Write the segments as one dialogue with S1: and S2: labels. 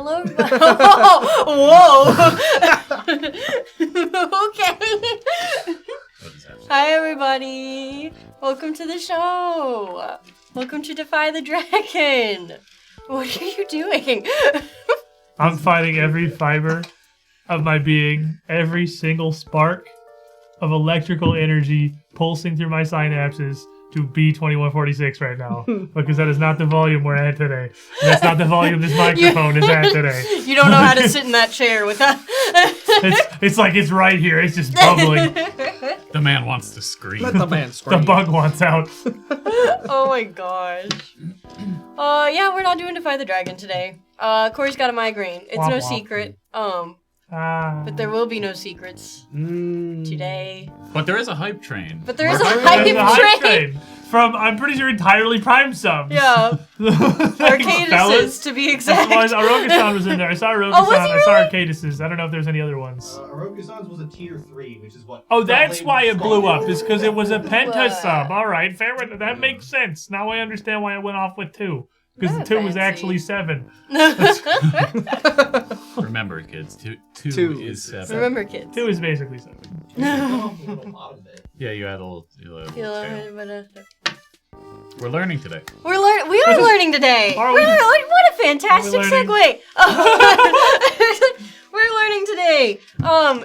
S1: Hello, everybody. Whoa. Okay. Hi, everybody. Welcome to the show. Welcome to Defy the Dragon. What are you doing?
S2: I'm fighting every fiber of my being, every single spark of electrical energy pulsing through my synapses to B2146 right now, because that is not the volume we're at today. That's not the volume this microphone is at today.
S1: You don't know how to sit in that chair without...
S2: It's like it's right here. It's just bubbling.
S3: The man wants to scream.
S4: Let the man scream.
S2: The bug wants out.
S1: Oh my gosh. Yeah, we're not doing Defy the Dragon today. Corey's got a migraine. It's no secret. But there will be no secrets today.
S3: But there is a hype train.
S1: But there is a hype train.
S2: From, I'm pretty sure, entirely Prime subs.
S1: Yeah. Arcadus's, to be exact.
S2: Aroka-san was in there. I saw Aroka-san.
S1: Was he
S2: I saw
S1: really?
S2: Arcadus's. I don't know if there's any other ones.
S5: Aroka-san's was a tier 3, which is what...
S2: Oh, that's why it blew up. It's because it was a
S1: But-
S2: penta sub. All right, fair enough. That makes sense. Now I understand why it went off with 2. Because the 2 was actually 7.
S3: Remember, kids, two is 7.
S1: Remember, kids.
S2: 2 is basically 7.
S3: Yeah, you had a little We're learning today.
S1: We are learning today.
S2: Are we?
S1: What a fantastic
S2: Are we learning?
S1: segue. We're learning today.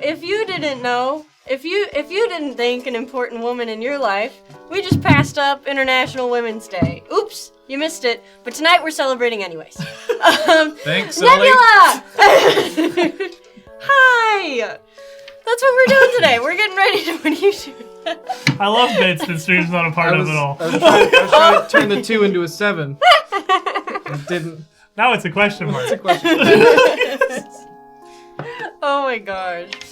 S1: If you didn't know, if you didn't think an important woman in your life, we just passed up International Women's Day. Oops, you missed it. But tonight we're celebrating anyways.
S3: Thanks, Sully.
S1: Nebula! Hi! That's what we're doing today. We're getting ready to... What are you doing?
S2: I love bits that stream's not a part of at all.
S4: I was trying to turn the 2 into a 7. It didn't.
S2: Now it's a question mark.
S4: It's a question.
S1: Oh my gosh.
S2: Babe.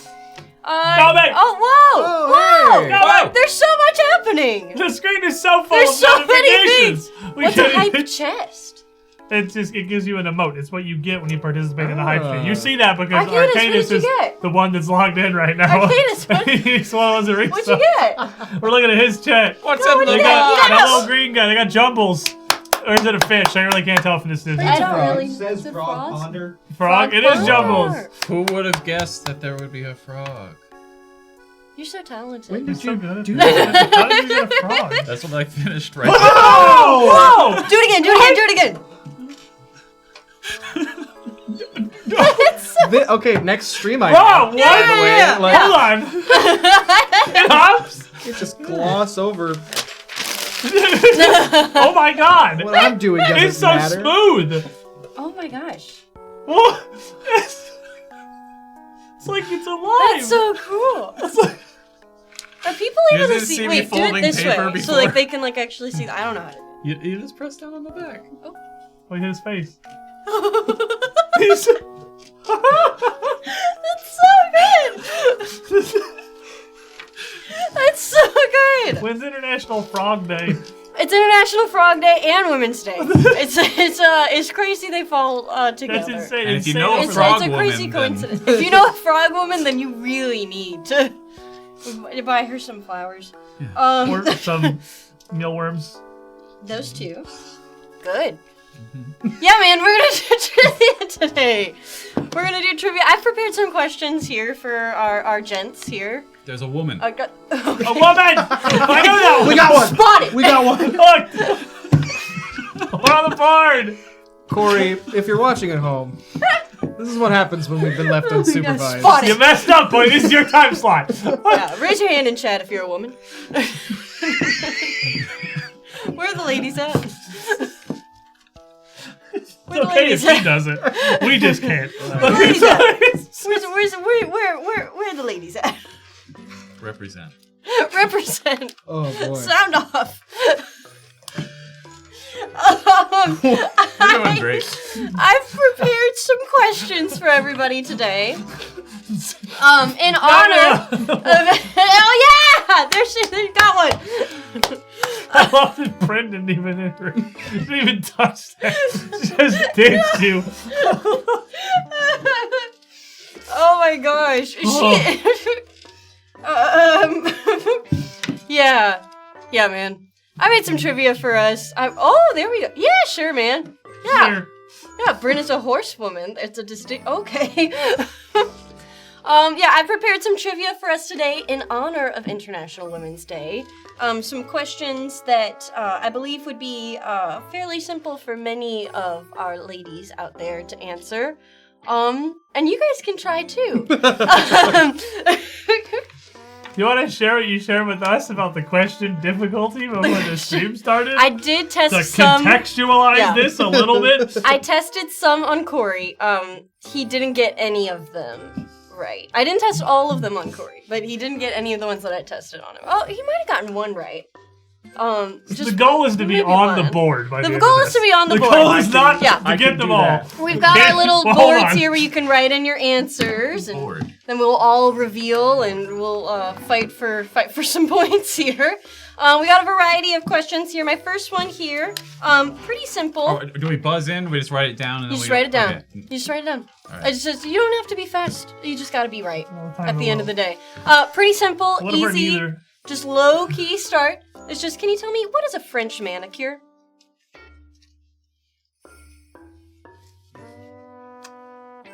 S1: Oh, whoa!
S4: Oh,
S1: Whoa!
S4: hey.
S2: Whoa.
S1: There's so much happening!
S2: The screen is so full
S1: There's
S2: of
S1: so many
S2: notifications.
S1: What's a hype chest?
S2: It gives you an emote. It's what you get when you participate in the hype stream. You see that because
S1: Arcadus, what
S2: Arcadus
S1: did you
S2: is
S1: get?
S2: the one that's logged in right now.
S1: Arcadus, what-
S2: He's one of the rings.
S1: What'd you get?
S2: We're looking at his chat.
S3: What's
S1: No,
S3: up,
S1: what do
S2: They
S1: you
S3: Logan?
S1: got?
S2: got that little green guy. They got jumbles. Or is it a fish? I really can't tell from this distance.
S1: I don't really.
S5: It says
S1: Is it
S5: frog
S1: frogs?
S5: ponder.
S2: Frog? It is jumbles.
S3: Who would have guessed that there would be a frog?
S1: You're so talented.
S4: When
S2: You're
S4: did
S2: so
S4: you
S2: good at
S4: do
S2: that.
S4: that?
S2: How did you get a frog?
S3: That's what I finished right
S2: Whoa! Whoa!
S1: Do it again, do it again, do it again!
S4: Okay, next stream
S2: Whoa!
S4: idea.
S2: What?
S4: By the way,
S1: Yeah.
S4: like,
S2: Hold on. It hops?
S4: you just gloss over
S2: Oh my god!
S4: what I'm doing. Doesn't
S2: It's so
S4: matter.
S2: smooth!
S1: Oh my gosh.
S2: What? It's like it's alive!
S1: That's so cool.
S2: It's like,
S1: Are people
S3: You
S1: able to
S3: didn't
S1: see?
S3: see me
S1: Wait, do it
S3: folding
S1: this way.
S3: paper
S1: So
S3: before?
S1: like they can like actually see. I don't know how to do
S3: it. You just press down on the back.
S2: look at his face.
S1: it.
S2: He's...
S1: That's so good. That's so good.
S2: When's International Frog Day?
S1: It's International Frog Day and Women's Day. It's crazy they fall together.
S2: That's insane.
S3: And if you
S2: Insane.
S3: know a
S1: It's
S3: frog
S1: a crazy
S3: woman, then-
S1: coincidence. If you know a frog woman, then you really need to buy her some flowers.
S2: Or some mealworms.
S1: Those two. Good. Yeah, man, we're gonna do trivia today. We're gonna do trivia. I've prepared some questions here for our gents here.
S3: There's a woman.
S1: I got.
S2: A woman! I know that one!
S4: We got one.
S1: Spotted.
S4: We got one.
S2: Look! We're on the board!
S4: Corey, if you're watching at home, this is what happens when we've been left unsupervised.
S1: spotted.
S2: You messed up, boy. This is your time slot.
S1: Yeah, raise your hand in chat if you're a woman. Where are the ladies at?
S2: It's
S1: Where the
S2: okay if
S1: ladies
S2: she
S1: at?
S2: does it. We just can't.
S1: Where the ladies at? Where are the ladies at?
S3: Represent.
S1: Represent.
S4: Oh boy.
S1: Sound off.
S3: We're doing great.
S1: I've prepared some questions for everybody today. In honor of... Oh yeah! There's got one.
S2: I love that Brendan didn't even touch that. Just ditched you.
S1: Oh my gosh. Yeah. Yeah, man. I made some trivia for us. Oh, there we go. Yeah, sure, man. Yeah.
S2: Sure.
S1: Yeah, Bryn is a horsewoman. It's a distinct. Okay. Yeah, I prepared some trivia for us today in honor of International Women's Day. Some questions that I believe would be fairly simple for many of our ladies out there to answer. And you guys can try too.
S2: You want to share what you shared with us about the question difficulty before the stream started?
S1: I did test
S2: to
S1: some.
S2: contextualize this a little bit.
S1: I tested some on Corey. He didn't get any of them right. I didn't test all of them on Corey, but he didn't get any of the ones that I tested on him. Oh, he might have gotten one right.
S2: The goal is to be on the board. By
S1: the goal is to be on the board.
S2: The goal is not to
S4: I
S2: get
S4: can
S2: them
S4: do
S2: all.
S4: that.
S1: We've got our little
S2: Well, hold
S1: boards
S2: on.
S1: here where you can write in your answers, and
S3: Board.
S1: then we'll all reveal and we'll fight for some points here. We got a variety of questions here. My first one here, pretty simple.
S3: Oh, do we buzz in? We just write it down and then
S1: You just write it down.
S3: Okay.
S1: You just write it down.
S3: All right.
S1: It's just, you don't have to be fast. You just gotta be right
S2: time
S1: at the end of
S2: alone.
S1: the day. Pretty simple,
S2: What if we're
S1: easy,
S2: neither?
S1: just low key start. It's just, can you tell me what is a French manicure?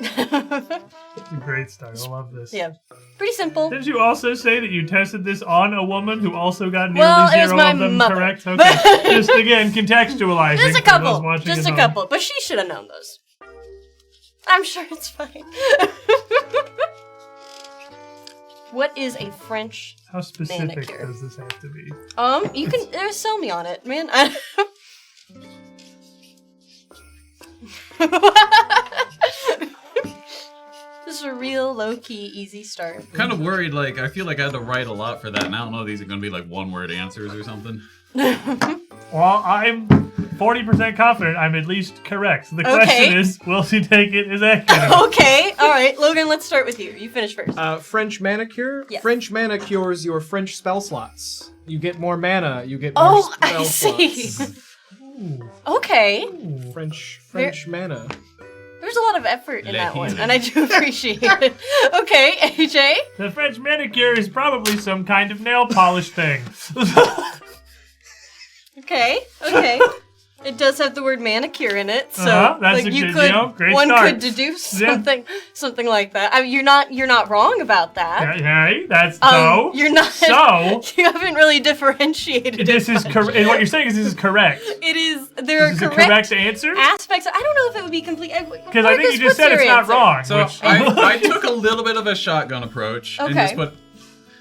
S2: It's a great start. I love this.
S1: Yeah, pretty simple.
S2: Didn't you also say that you tested this on a woman who also got nearly
S1: Well, it was
S2: zero
S1: my
S2: of them
S1: mother.
S2: correct? Okay. Just again, contextualizing.
S1: Just a
S2: for those
S1: couple.
S2: watching
S1: Just
S2: at
S1: a
S2: home.
S1: couple. But she should have known those. I'm sure it's fine. What is a French?
S2: How specific
S1: Manicure.
S2: does this have to be?
S1: You can sell me on it, man. This is a real low-key, easy start.
S3: Kind of worried, like, I feel like I had to write a lot for that, and I don't know if these are going to be, like, one-word answers or something.
S2: Well, I'm 40% confident I'm at least correct. So the
S1: Okay.
S2: question is, will she take it as accurate?
S1: Okay, all right, Logan. Let's start with you. You finish first.
S4: French manicure?
S1: Yes.
S4: French manicures your French spell slots. You get more mana, you get more spell
S1: I see.
S4: slots.
S1: Okay,
S4: French mana.
S1: there's a lot of effort in that one,
S3: Healing.
S1: and I do appreciate it. Okay, AJ.
S2: The French manicure is probably some kind of nail polish thing.
S1: Okay. It does have the word manicure in it, so
S2: That's
S1: like
S2: a
S1: you
S2: good,
S1: could
S2: great
S1: one
S2: start.
S1: could deduce something like that. I mean, you're not wrong about that.
S2: Hey, that's so.
S1: You're not.
S2: So
S1: You haven't really differentiated.
S2: this
S1: it
S2: is
S1: much.
S2: correct. What you're saying is this is correct.
S1: It is. There
S2: This is
S1: are
S2: a correct answer?
S1: aspects. I don't know if it would be complete.
S2: Because I think you just said it's not wrong.
S3: So
S2: which,
S3: I took a little bit of a shotgun approach and
S1: Okay.
S3: just put.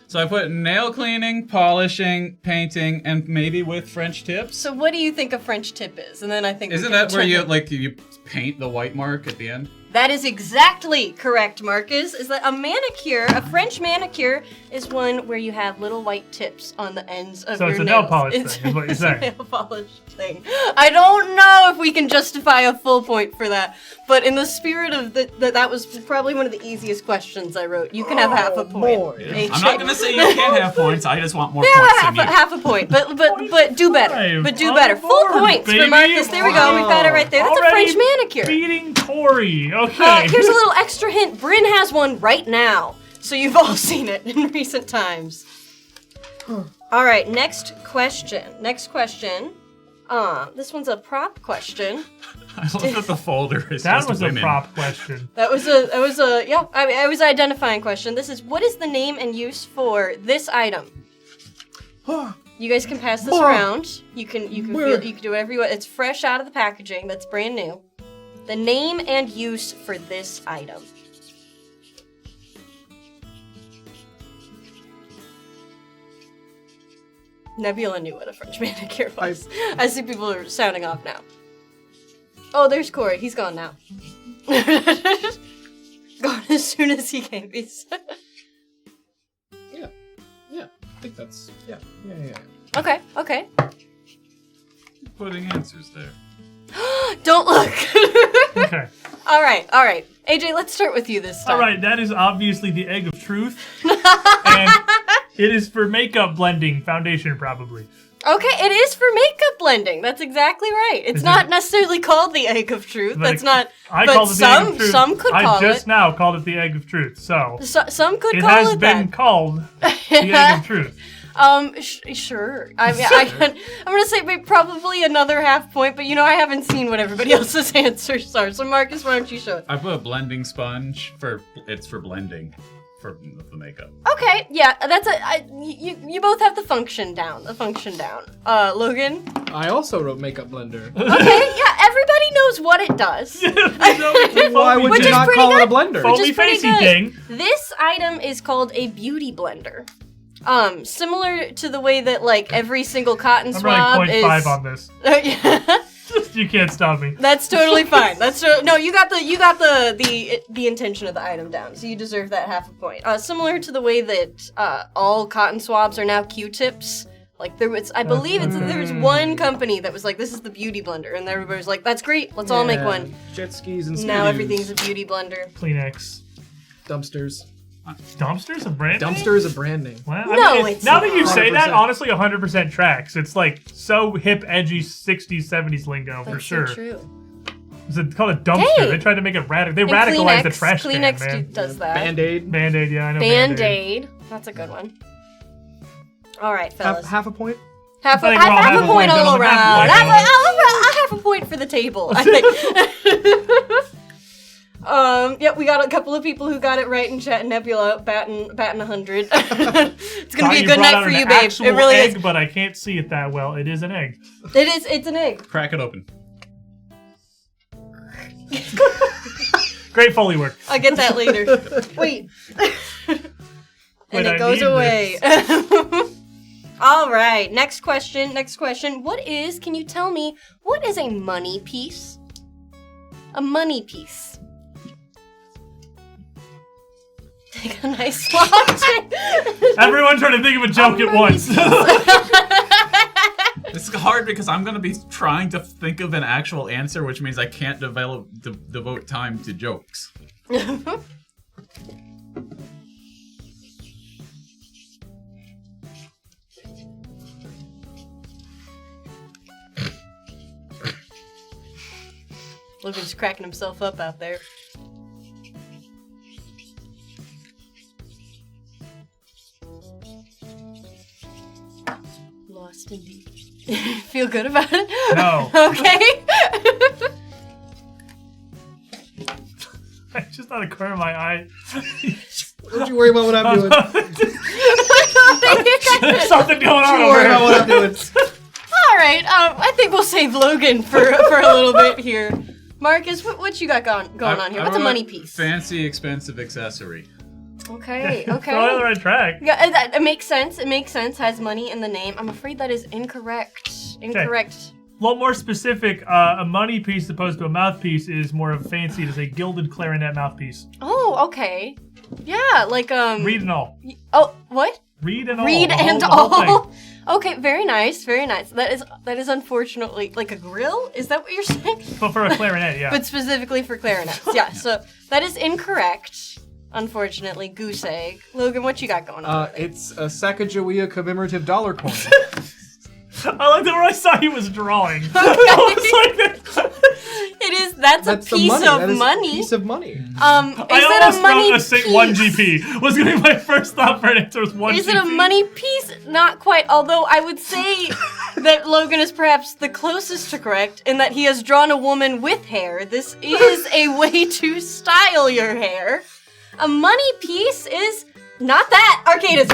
S3: So I put nail cleaning, polishing, painting, and maybe with French tips.
S1: So what do you think a French tip is? And then I think
S3: Isn't
S1: we can
S3: that where
S1: check
S3: you
S1: it.
S3: paint the white mark at the end?
S1: That is exactly correct, Marcus. Is that a manicure? A French manicure is one where you have little white tips on the ends of
S2: So
S1: your
S2: it's a
S1: nails.
S2: nail polish thing, is what you're
S1: it's
S2: saying.
S1: a nail polish thing. I don't know if we can justify a full point for that, but in the spirit of that was probably one of the easiest questions I wrote. You can have half a point. AJ.
S3: I'm not going to say you can't have points. I just want more
S1: Yeah,
S3: points than you.
S1: half a point, but do better,
S2: five.
S1: but do
S2: On
S1: better.
S2: the
S1: Full
S2: board,
S1: points
S2: baby.
S1: for Marcus. There we go. We've got it right there. That's a
S2: Already
S1: French manicure.
S2: beating Corey. Okay.
S1: Here's a little extra hint. Bryn has one right now, so you've all seen it in recent times. All right, next question. This one's a prop question.
S3: I love that the folder is
S2: That
S3: just
S2: was
S3: women.
S2: a prop question.
S1: That was a yeah. I mean, it was an identifying question. This is, what is the name and use for this item? You guys can pass this around. You can feel, you can do whatever you want. It's fresh out of the packaging. That's brand new. The name and use for this item. Nebula knew what a French manicure was. I see people are sounding off now. Oh, there's Corey. He's gone now. Gone as soon as he came.
S4: Yeah, I think that's yeah.
S1: Okay.
S3: Putting answers there.
S1: Don't look.
S2: Okay.
S1: All right. AJ, let's start with you this time.
S2: All right, that is obviously the egg of truth. And it is for makeup blending foundation, probably.
S1: Okay, it is for makeup blending. That's exactly right. It's
S2: Is
S1: not
S2: it-
S1: necessark called the egg of truth.
S2: But
S1: That's not.
S2: I
S1: but
S2: called it the egg of truth.
S1: some could call
S2: I just
S1: it.
S2: now called it the egg of truth. So
S1: Some could
S2: it
S1: call
S2: has
S1: it
S2: been
S1: that.
S2: called the egg of truth.
S1: Sure. I mean, I'm gonna say probably another half point, but I haven't seen what everybody else's answers are. So Marcus, why don't you show it?
S3: I put a blending sponge for blending for the makeup.
S1: Okay, yeah, that's you both have the function down. Logan?
S4: I also wrote makeup blender.
S1: Okay, yeah, everybody knows what it does.
S4: Why would
S1: Which
S4: you
S1: is
S4: not
S1: pretty
S4: call it a
S1: good.
S4: blender?
S1: Which is
S2: Foamy
S1: pretty
S2: facey
S1: good.
S2: thing.
S1: This item is called a beauty blender. Similar to the way that like every single cotton
S2: I'm
S1: swab
S2: running
S1: is.
S2: 0.5 on this. You can't stop me.
S1: That's totally fine. No, you got the intention of the item down, so you deserve that half a point. Similar to the way that all cotton swabs are now Q-tips. Like I believe there's one company that was like, this is the beauty blender, and everybody was like, that's great, let's all make one.
S4: Jet skis and
S1: Now
S4: Ski-Doos.
S1: everything's a beauty blender.
S2: Kleenex.
S4: Dumpsters.
S2: Dumpster's a brand name?
S4: Dumpster is a brand name.
S2: Well,
S1: No, it's
S2: now that you
S1: not.
S2: say that,
S4: 100%.
S2: honestly, 100% tracks. It's like so hip, edgy 60s, 70s lingo for
S1: That's
S2: sure.
S1: so true.
S2: It's called a dumpster.
S1: Hey!
S2: They tried to make it radical. They
S1: And
S2: radicalized the
S1: Kleenex,
S2: trash can,
S1: Kleenex
S2: man.
S1: does that.
S4: Band-Aid.
S2: Band-Aid, yeah, I know Band-Aid.
S1: Band-Aid. That's a good one. All right, fellas.
S4: Half a point?
S1: Half
S2: I think we're all
S1: a point all
S2: gentlemen.
S1: around.
S2: Half a point.
S1: Half a point for the table, I think. Yeah, we got a couple of people who got it right in chat. Nebula batting 100. It's gonna
S2: Thought
S1: be a
S2: you
S1: good
S2: brought
S1: night
S2: out
S1: for
S2: an
S1: you, babe.
S2: actual
S1: It really
S2: egg,
S1: is.
S2: but I can't see it that well. It is an egg.
S1: It's an egg.
S3: Crack it open.
S2: Great Foley work.
S1: I'll get that later. Wait. And
S2: Wait,
S1: it
S2: I
S1: goes
S2: need
S1: away. All right, next question. Can you tell me, what is a money piece? A money piece. Take a nice swab.
S2: Everyone trying to think of a joke at once.
S3: This is hard because I'm gonna be trying to think of an actual answer, which means I can't devote time to jokes.
S1: Logan's cracking himself up out there. Lost indeed. Feel good about it?
S2: No.
S1: Okay.
S2: I just thought a corner of my eye.
S4: Don't you worry about what I'm doing. Don't
S2: There's something going on
S4: you
S2: over
S4: worry about
S2: here.
S4: what I'm doing.
S1: All right. I think we'll save Logan for a little bit here. Marcus, what you got going on here? What's a money piece?
S3: Fancy, expensive accessory.
S1: Okay.
S2: We're on the right track.
S1: Yeah, it makes sense. It makes sense. Has money in the name. I'm afraid that is incorrect. Incorrect.
S2: A lot more specific, a money piece as opposed to a mouthpiece is more of fancy. It is a gilded clarinet mouthpiece.
S1: Oh, okay. Yeah, like
S2: Reed and all.
S1: Oh, what?
S2: Reed and all.
S1: Reed
S2: the whole-
S1: and
S2: the whole thing.
S1: all. Okay, very nice, very nice. That is unfortunately like a grill. Is that what you're saying?
S2: But for a clarinet, yeah.
S1: But specifically for clarinets. Yeah. So that is incorrect. Unfortunately, goose egg. Logan, what you got going on? over there?
S4: It's a Sacagawea commemorative dollar coin.
S2: I like that where I saw he was drawing. I was like,
S1: That's a
S4: the
S1: piece
S4: money.
S1: of
S4: That is
S1: money.
S4: a piece of money.
S1: Is
S2: I
S1: it
S2: almost
S1: a money
S2: wrote a
S1: piece?
S2: 1 GP. Was going to be my first thought for an answer was 1
S1: Is
S2: GP.
S1: it a money piece? Not quite. Although I would say that Logan is perhaps the closest to correct in that he has drawn a woman with hair. This is a way to style your hair. A money piece is not that. Arcadis.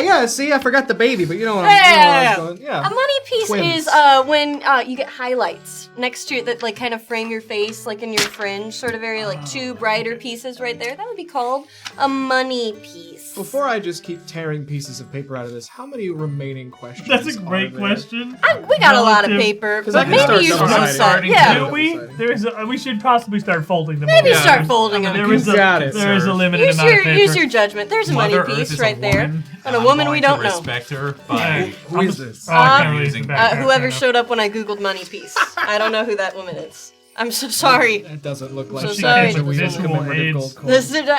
S4: Yeah, see, I forgot the baby, but you know what
S1: Yeah.
S4: I'm going. Yeah.
S1: A money piece
S4: Twins.
S1: is when you get highlights next to it that like kind of frame your face, like in your fringe sort of area, like two brighter pieces right there. That would be called a money piece.
S4: Before I just keep tearing pieces of paper out of this, how many remaining questions?
S2: That's a
S4: are
S2: great
S4: there?
S2: question.
S1: We got a lot of
S2: Relative-
S1: paper,
S4: 'Cause I
S1: but
S4: can start
S1: maybe you should
S4: double-siding.
S1: start. Yeah.
S2: Do we? We should possibly start folding them.
S1: Maybe
S2: up.
S1: start folding them.
S2: There is
S4: You got it,
S2: there is
S4: sir.
S2: a limited amount of paper.
S1: Use your judgment. There's a money
S3: Mother Earth
S1: piece
S3: is
S1: right
S3: a
S1: there.
S3: woman,
S1: And a
S3: I'm
S1: woman
S3: going
S1: we don't
S3: to
S1: know.
S3: respect her
S2: Hey,
S3: by
S4: Who is this?
S2: Oh, I can't really
S3: using
S2: use the back.
S1: Whoever
S2: Fair
S1: showed up when I googled money piece. I don't know who that woman is. I'm so sorry.
S4: That doesn't look like
S1: So
S4: she
S1: sorry.
S4: came with this
S2: Visual
S4: commemorative
S2: aids.
S4: gold coin.
S1: This is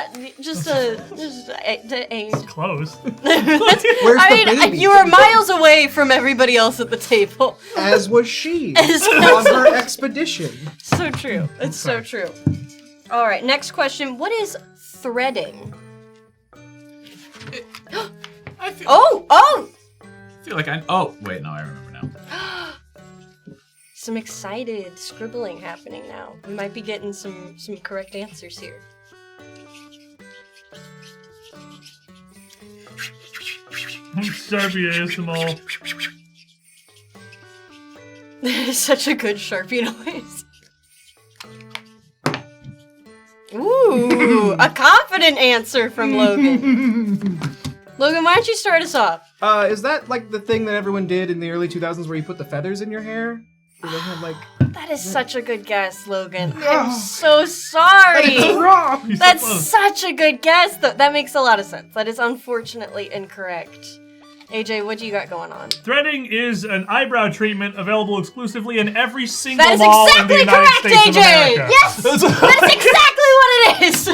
S1: just a.
S2: enough. Close.
S4: Where's
S1: I
S4: the
S1: mean,
S4: baby?
S1: you were miles away from everybody else at the table.
S4: As was she
S1: As
S4: on her expedition.
S1: So true. It's so true. All right, next question. What is threading?
S3: I feel.
S1: Oh!
S3: I feel like I. Oh wait, no, I remember now.
S1: Some excited scribbling happening now. We might be getting some correct answers here.
S2: Sharpie ASMR.
S1: That is such a good Sharpie noise. Ooh, a confident answer from Logan. Logan, why don't you start us off?
S4: Is that like the thing that everyone did in the early 2000s where you put the feathers in your hair? Or they had like...
S1: That is such a good guess, Logan. I'm so sorry.
S4: wrong!
S1: That's such a good guess, though. That makes a lot of sense. That is unfortunately incorrect. AJ, what do you got going on?
S2: Threading is an eyebrow treatment available exclusively in every single
S1: That is
S2: mall in the
S1: exactly
S2: United
S1: correct,
S2: States of
S1: AJ!
S2: America.
S1: Yes! That is exactly what it is!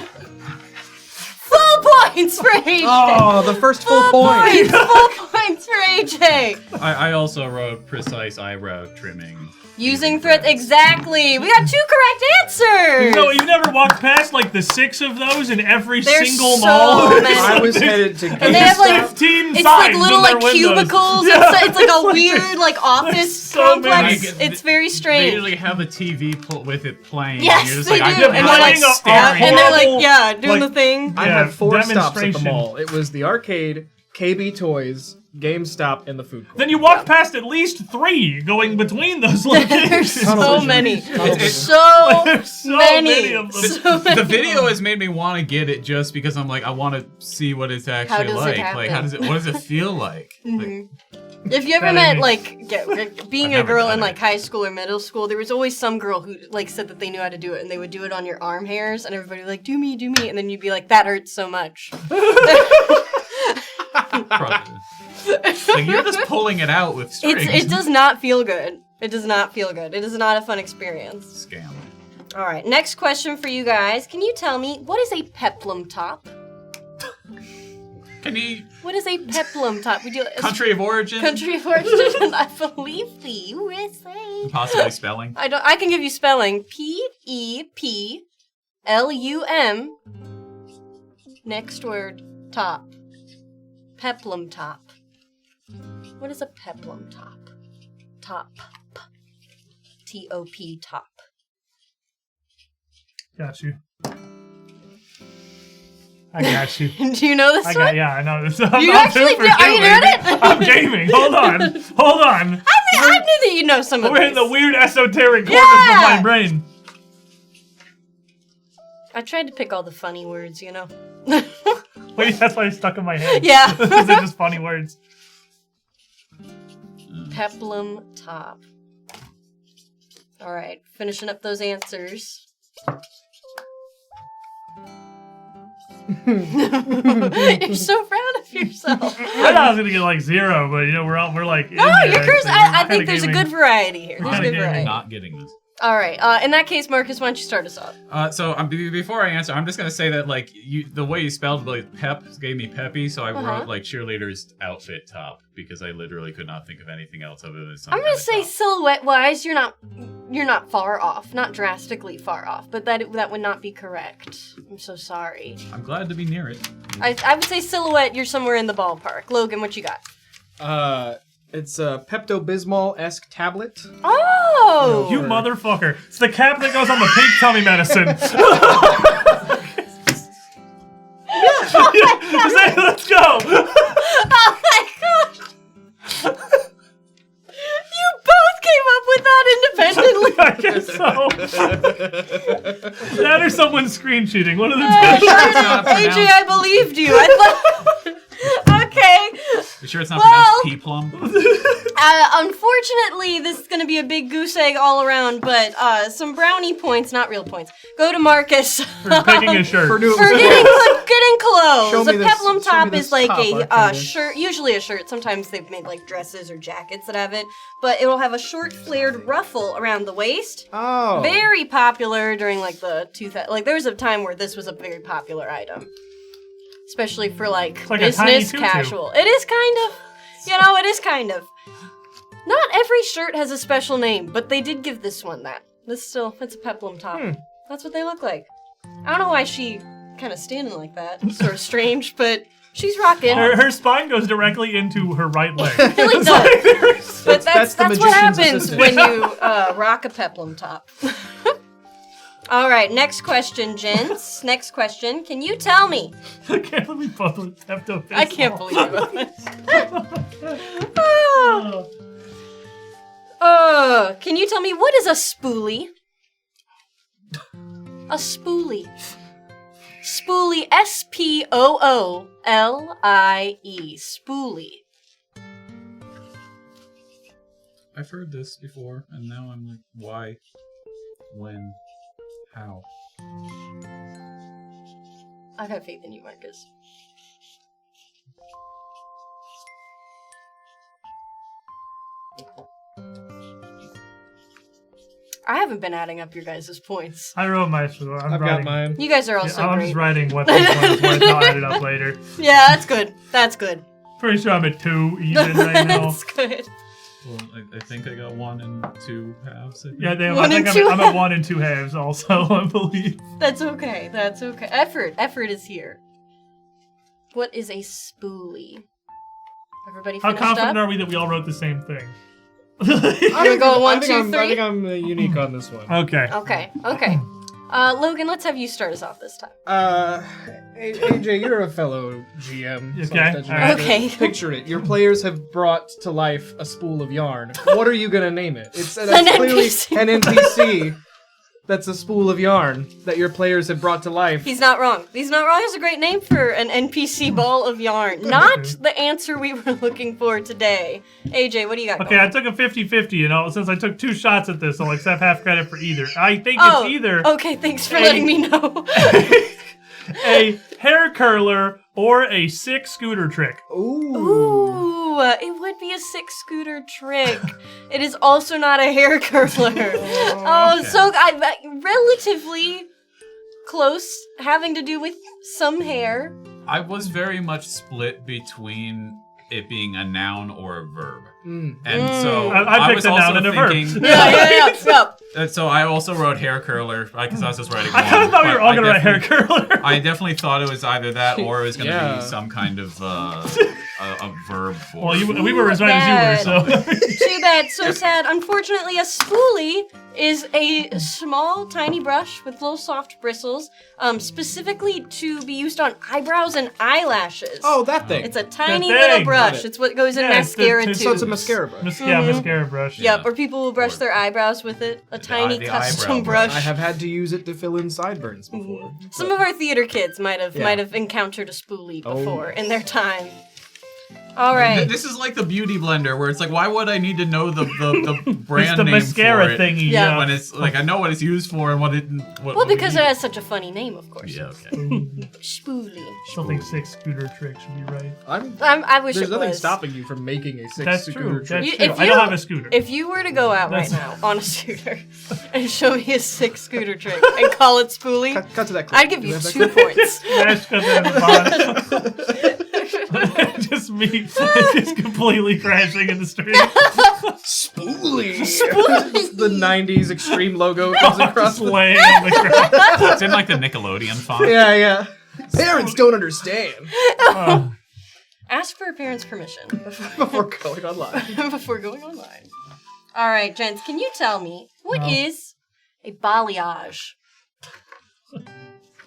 S1: Full points for AJ!
S4: Oh, the first full point!
S1: Full points for AJ!
S3: I also wrote precise eyebrow trimming.
S1: Using threads, exactly! We got 2 correct answers!
S2: No, you never walked past like the 6 of those in every
S1: There's
S2: single
S1: so
S2: mall.
S1: many.
S4: I was headed to
S1: And they have like
S2: 15
S1: it's
S2: signs
S1: like little
S2: in their
S1: like
S2: windows.
S1: cubicles.
S2: Yeah,
S1: It's like a
S2: like
S1: weird like office
S2: so
S1: complex.
S3: many.
S1: It's very
S3: They
S1: strange.
S3: usually have a TV with it playing.
S1: Yes,
S3: and you're just
S1: they
S3: like,
S1: do.
S3: I'm
S1: And
S3: just
S1: they're like
S3: staring.
S1: and they're like,
S2: horrible,
S1: yeah, doing
S2: like-
S1: the thing.
S4: I
S2: Yeah,
S4: had 4 stops at the
S2: demonstration.
S4: mall. It was the arcade, KB Toys, GameStop, and the food court.
S2: Then you walked past at least 3 going between those
S1: There's
S2: locations.
S1: so many.
S3: It's-
S1: So
S2: There's so
S1: many.
S2: of them.
S1: So many.
S3: The video has made me want to get it just because I'm like, I want to see what it's actually
S1: does it
S3: like.
S1: happen?
S3: Like, what does it feel like? Like,
S1: If you ever
S2: That
S1: met
S2: is-
S1: like being
S3: I've
S1: a
S3: never
S1: girl
S3: done
S1: in
S3: it.
S1: like high school or middle school, there was always some girl who like said that they knew how to do it, and they would do it on your arm hairs, and everybody would be like, do me, and then you'd be like, that hurts so much.
S3: like you're just pulling it out with strings.
S1: It does not feel good. It does not feel good. It is not a fun experience.
S3: Scam.
S1: All right, next question for you guys. Can you tell me what is a peplum top?
S3: Can you
S1: What is a peplum top? We do
S3: country of origin?
S1: country of origin. I believe the USA.
S3: Possibly spelling.
S1: I can give you spelling. P-E-P-L-U-M. Next word, top. Peplum top. What is a peplum top? Top. T-O-P top.
S2: Got you. I got you.
S1: Do you know this one?
S2: I know this. I'm
S1: You
S2: not
S1: actually
S2: two for
S1: do? Are
S2: two,
S1: you doing
S2: baby.
S1: it?
S2: I'm gaming. Hold on.
S1: I knew that you'd know some of
S2: We're in
S1: these.
S2: the weird esoteric corners
S1: Yeah!
S2: of my brain.
S1: I tried to pick all the funny words, you know?
S2: Wait, that's why it's stuck in my head.
S1: Yeah.
S2: They're just funny words.
S1: Peplum top. All right, finishing up those answers. You're so proud of yourself.
S2: I thought I was gonna get like 0, but you know we're like.
S1: No,
S2: in
S1: you're
S2: there,
S1: cursed.
S2: so
S1: I
S2: we're
S1: think there's a
S2: kinda
S1: good variety here. There's a
S2: Kinda
S1: good
S2: gaming.
S1: variety.
S3: Not getting this.
S1: All right. In that case, Marcus, why don't you start us off?
S3: So before I answer, I'm just gonna say that like the way you spelled like pep gave me peppy, so I wrote like cheerleader's outfit top because I literally could not think of anything else other than something.
S1: I'm gonna say silhouette-wise, you're not far off, not drastically far off, but that would not be correct. I'm so sorry.
S3: I'm glad to be near it.
S1: I would say silhouette. You're somewhere in the ballpark. Logan, what you got?
S4: It's a Pepto-Bismol-esque tablet.
S1: Oh.
S2: You motherfucker! It's the cap that goes on the pink tummy medicine. Yeah, let's go.
S1: Oh my gosh! You both came up with that independently.
S2: I guess so. That or someone's screen cheating. One of the two.
S1: AJ, I believed you. I thought. Okay.
S3: You sure it's not
S1: Well-
S3: pronounced P-plum?
S1: Unfortunately, this is going to be a big goose egg all around, but some brownie points, not real points, go to Marcus.
S2: For picking a shirt.
S4: For new
S1: For getting clothes.
S4: Show
S1: A
S4: me this-
S1: peplum
S4: show me
S1: top
S4: this
S1: is like
S4: top,
S1: a
S4: Arcadius.
S1: shirt, usually a shirt. Sometimes they've made like dresses or jackets that have it, but it will have a short flared ruffle around the waist.
S4: Oh.
S1: Very popular during like the 2000s. Like there was a time where this was a very popular item, especially for like
S2: like a tiny
S1: business
S2: tutu.
S1: casual. It is kind of, it is kind of. Not every shirt has a special name, but they did give this one that. It's a peplum top. That's what they look like. I don't know why she kind of standing like that. It's sort of strange, but She's rocking.
S2: Her spine goes directly into her right leg.
S1: It really does. But that's
S4: the
S1: what
S4: magician's
S1: happens
S4: assistant.
S1: when you rock a peplum top. All right, next question, gents. Next question. Can you tell me?
S2: I can't believe Bubba stepped up.
S1: I can't believe it. Can you tell me what is a spoolie? A spoolie. Spoolie. S-P-O-O-L-I-E. Spoolie.
S3: I've heard this before, and now I'm like, why? When? How?
S1: I have faith in you, Marcus. I haven't been adding up your guys' points.
S2: I wrote my score.
S4: I've got mine.
S1: You guys are also
S2: I'm
S1: great.
S2: just writing what these ones were. I'll add it up later.
S1: Yeah, that's good. That's good.
S2: Pretty sure I'm at 2 even right now.
S1: That's good.
S3: Well, I think I got 1 and 2 halves. I think.
S2: Yeah, I
S1: One
S2: think
S1: and two
S2: I'm at 1 and 2 halves also, I believe.
S1: That's okay. That's okay. Effort is here. What is a spoolie? Everybody
S2: How
S1: finished
S2: confident
S1: up?
S2: are we that we all wrote the same thing?
S1: You're going one, two,
S4: I
S1: three?
S4: think I'm unique on this one.
S2: Okay.
S1: Okay. Logan, let's have you start us off this time.
S4: AJ, you're a fellow GM.
S2: Okay,
S4: slash dungeon
S2: alright.
S4: master.
S1: Okay.
S4: Picture it. Your players have brought to life a spool of yarn. What are you gonna name it? That's
S1: An
S4: clearly
S1: NPC.
S4: an NPC. That's a spool of yarn that your players have brought to life.
S1: He's not wrong. He's not wrong is a great name for an NPC ball of yarn. Not the answer we were looking for today. AJ, what do you got
S2: Okay,
S1: going?
S2: I took a 50-50, you know, since I took 2 shots at this, I'll accept half credit for either. I think it's either
S1: Okay, thanks for letting me know.
S2: a hair curler or a sick scooter trick.
S1: Ooh, it would be a 6-scooter trick. It is also not a hair curler. So relatively close, having to do with some hair.
S3: I was very much split between it being a noun or a verb. And so
S2: I picked
S3: was
S2: a noun
S3: also
S2: and a verb.
S3: thinking,
S1: Yeah.
S3: And so I also wrote hair curler because I was just writing.
S2: I kind of thought we were all going to write hair
S3: definitely-
S2: curler.
S3: I definitely thought it was either that or it was going to
S4: Yeah.
S3: be some kind of a verb form.
S2: Well, we were as right as you were, so.
S1: Too bad, so sad. Unfortunately, a spoolie is a small, tiny brush with little soft bristles, specifically to be used on eyebrows and eyelashes.
S4: Oh, that thing.
S1: It's a tiny
S2: The
S1: little
S2: thing.
S1: brush.
S4: Got it.
S1: It's what goes in
S2: Yeah, it's the-
S1: mascara
S2: it's-
S4: So it's a
S1: tubes.
S4: mascara brush.
S2: Yeah, mascara brush.
S1: Yep, or people will brush their eyebrows with it. A tiny
S3: the
S1: custom
S3: eyebrow
S1: brush.
S4: I have had to use it to fill in sideburns before.
S1: Some of our theater kids might have
S4: Yeah.
S1: encountered a spoolie
S4: Oh,
S1: before in
S4: yes.
S1: their time. All right.
S3: This is like the beauty blender where it's like, why would I need to know the brand
S2: It's the
S3: name
S2: mascara
S3: for it
S2: thingy.
S1: Yeah.
S3: when it's like I know what it's used for and what it.
S1: Well, because it has such a funny name, of course.
S3: Yeah. Okay.
S1: Spoolie.
S2: Still think 6 scooter trick should be right.
S1: I wish
S4: There's
S1: it
S4: nothing
S1: was.
S4: stopping you from making a
S2: That's
S4: scooter
S2: true.
S4: trick.
S2: That's
S1: You-
S2: true.
S1: if
S2: I
S1: you-
S2: don't have a scooter.
S1: If you were to go out right
S2: That's-
S1: now on a scooter and show me a 6-scooter trick and call it spoolie,
S4: Cut to that clip.
S1: I'd give
S4: Do
S1: you
S4: have that
S1: 2
S4: clip?
S1: points.
S2: That's because at the bottom. Just me, just completely crashing in the street.
S4: Spoolie. The 90s extreme logo comes across
S2: Just
S4: the...
S2: laying on the ground.
S3: It's in like the Nickelodeon font.
S4: Yeah. Parents don't understand
S1: Ask for a parent's permission
S4: before going online.
S1: before going online. All right, gents, can you tell me what
S2: No.
S1: is a balayage?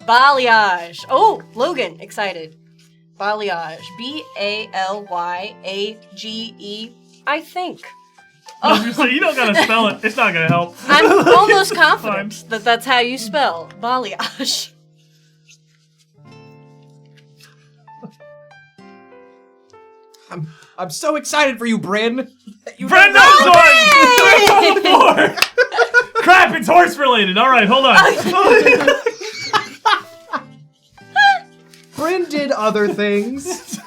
S1: Balayage. Oh, Logan, excited. Balayage. B-A-L-Y-A-G-E. I think.
S2: You don't gotta spell it. It's not gonna help.
S1: I'm almost confident that that's how you spell balayage.
S4: I'm so excited for you, Bryn.
S2: Brent knows one! Crap, it's horse related. Alright, hold on.
S4: Bryn did other things.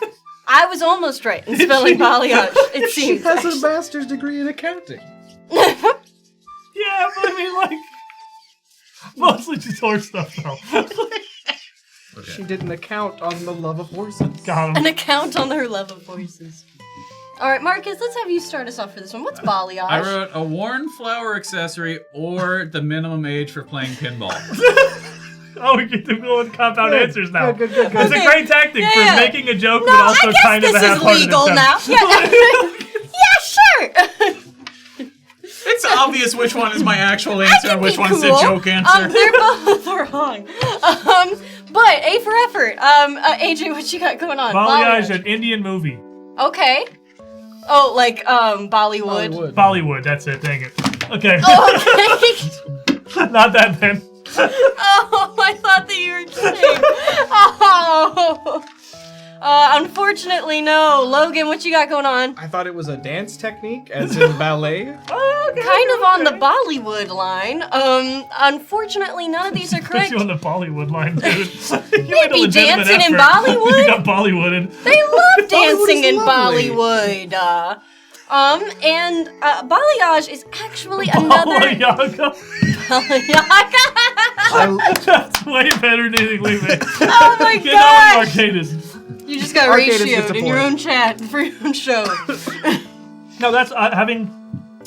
S1: I was almost right in spelling balayage, it
S4: She
S1: seems.
S4: has a
S1: actually.
S4: master's degree in accounting.
S2: Yeah, but I mean, like, mostly just horse stuff, though.
S4: She did an account on the love of horses.
S2: Got
S1: An
S2: him.
S1: account on her love of horses. All right, Marcus, let's have you start us off for this one. What's balayage?
S3: I wrote a worn flower accessory or the minimum age for playing pinball.
S2: Oh, we get to go with compound answers now.
S4: Good.
S2: It's a great tactic for making a joke,
S1: No,
S2: but also
S1: I guess
S2: kind of a
S1: this is
S2: half-hearted
S1: legal
S2: attempt.
S1: now. Yeah, sure.
S3: It's obvious which one is my actual answer and which one's the
S1: cool.
S3: joke answer.
S1: They're both wrong. But A for effort. AJ, what you got going on?
S2: Balayage, an Indian movie.
S1: Okay. Oh, like Bollywood.
S2: Bollywood, that's it, dang it. Okay.
S1: Oh, okay.
S2: Not that then.
S1: Oh, I thought that you were kidding. Oh. Unfortunately, no. Logan, what you got going on?
S4: I thought it was a dance technique, as in ballet.
S2: Oh, okay,
S1: Kind of on the Bollywood line. Unfortunately, none of these are correct.
S2: You on the Bollywood line, dude.
S1: They'd be dancing in Bollywood.
S2: You got Bollywooded.
S1: They love dancing in
S4: lovely.
S1: Bollywood. And balayage is actually another.
S2: Balayaga. That's way better than anything we made.
S1: Oh my
S2: Get out
S1: gosh!
S2: of Arcadis.
S1: You just got
S4: Arcadis gets
S1: ratioed
S4: a
S1: in your
S4: point.
S1: own chat for your own show.
S2: No, that's having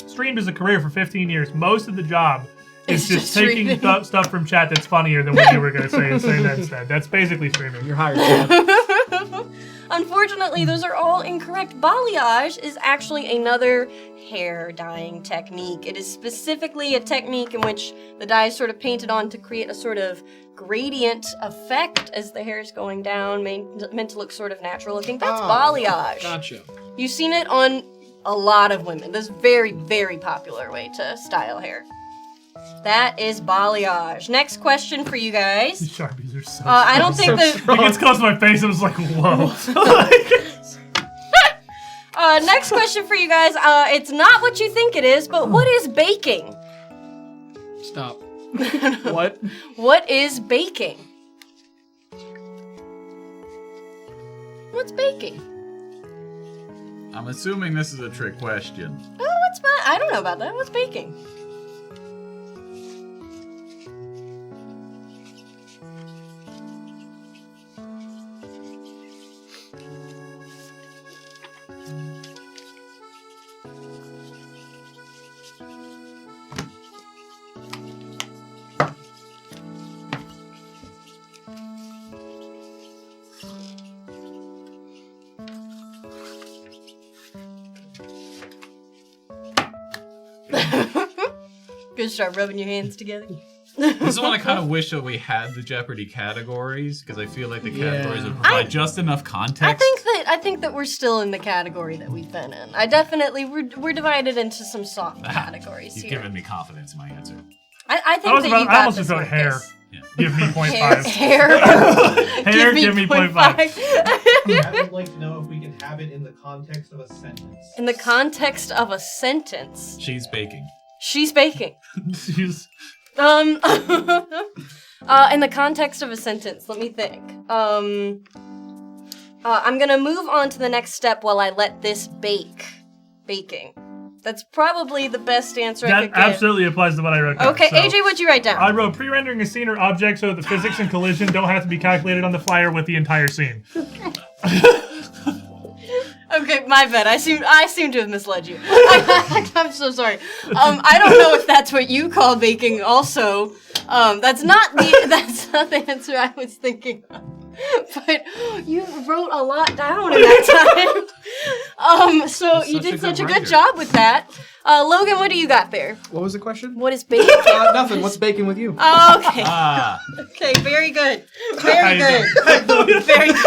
S2: streamed as a career for 15 years. Most of the job is
S1: It's
S2: just
S1: just
S2: taking
S1: streaming.
S2: stuff from chat that's funnier than what you were going to say and saying that instead. That's basically streaming.
S4: You're hired. Chad.
S1: Unfortunately, those are all incorrect. Balayage is actually another hair dyeing technique. It is specifically a technique in which the dye is sort of painted on to create a sort of gradient effect as the hair is going down, meant to look sort of natural looking. That's balayage.
S4: Gotcha.
S1: You've seen it on a lot of women. This is very, very popular way to style hair. That is balayage. Next question for you guys.
S2: These Sharpies are so
S1: I don't think
S4: So
S1: that.
S2: It gets close to my face, I was like, whoa.
S1: Next question for you guys. It's not what you think it is, but what is baking?
S4: Stop. What?
S1: What is baking? What's baking?
S3: I'm assuming this is a trick question.
S1: Oh, I don't know about that. What's baking? Gonna start rubbing your hands together.
S3: This is one I kind of wish that we had the Jeopardy categories, because I feel like the categories would provide just enough context.
S1: I think that we're still in the category that we've been in. I definitely we're divided into some soft categories
S3: You've
S1: here.
S3: given me confidence in my answer.
S1: I think that you got
S2: I almost
S1: this,
S2: just wrote hair.
S1: Marcus.
S3: Yeah.
S2: Give me 0.5.
S1: Hair.
S2: Hair, give me 0.5.
S5: I would like to know if we can have it in the context of a sentence.
S1: In the context of a sentence,
S3: She's baking.
S1: she's baking.
S2: Jeez.
S1: In the context of a sentence, let me think. I'm gonna move on to the next step while I let this bake. Baking. That's probably the best answer I could
S2: That
S1: get.
S2: absolutely applies to what I wrote down.
S1: Okay,
S2: So,
S1: AJ, what'd you write down?
S2: I wrote pre-rendering a scene or object so that the physics and collision don't have to be calculated on the flyer with the entire scene.
S1: Okay, my bad. I seem to have misled you. I'm so sorry. I don't know if that's what you call baking. Also, that's not the answer I was thinking of. But you wrote a lot down in that time. So you did such a good job with that. Logan, what do you got there?
S4: What was the question?
S1: What is baking?
S4: Nothing. What's baking with you?
S1: Oh, okay.
S3: Ah,
S1: Okay, very good. Very good. Very good.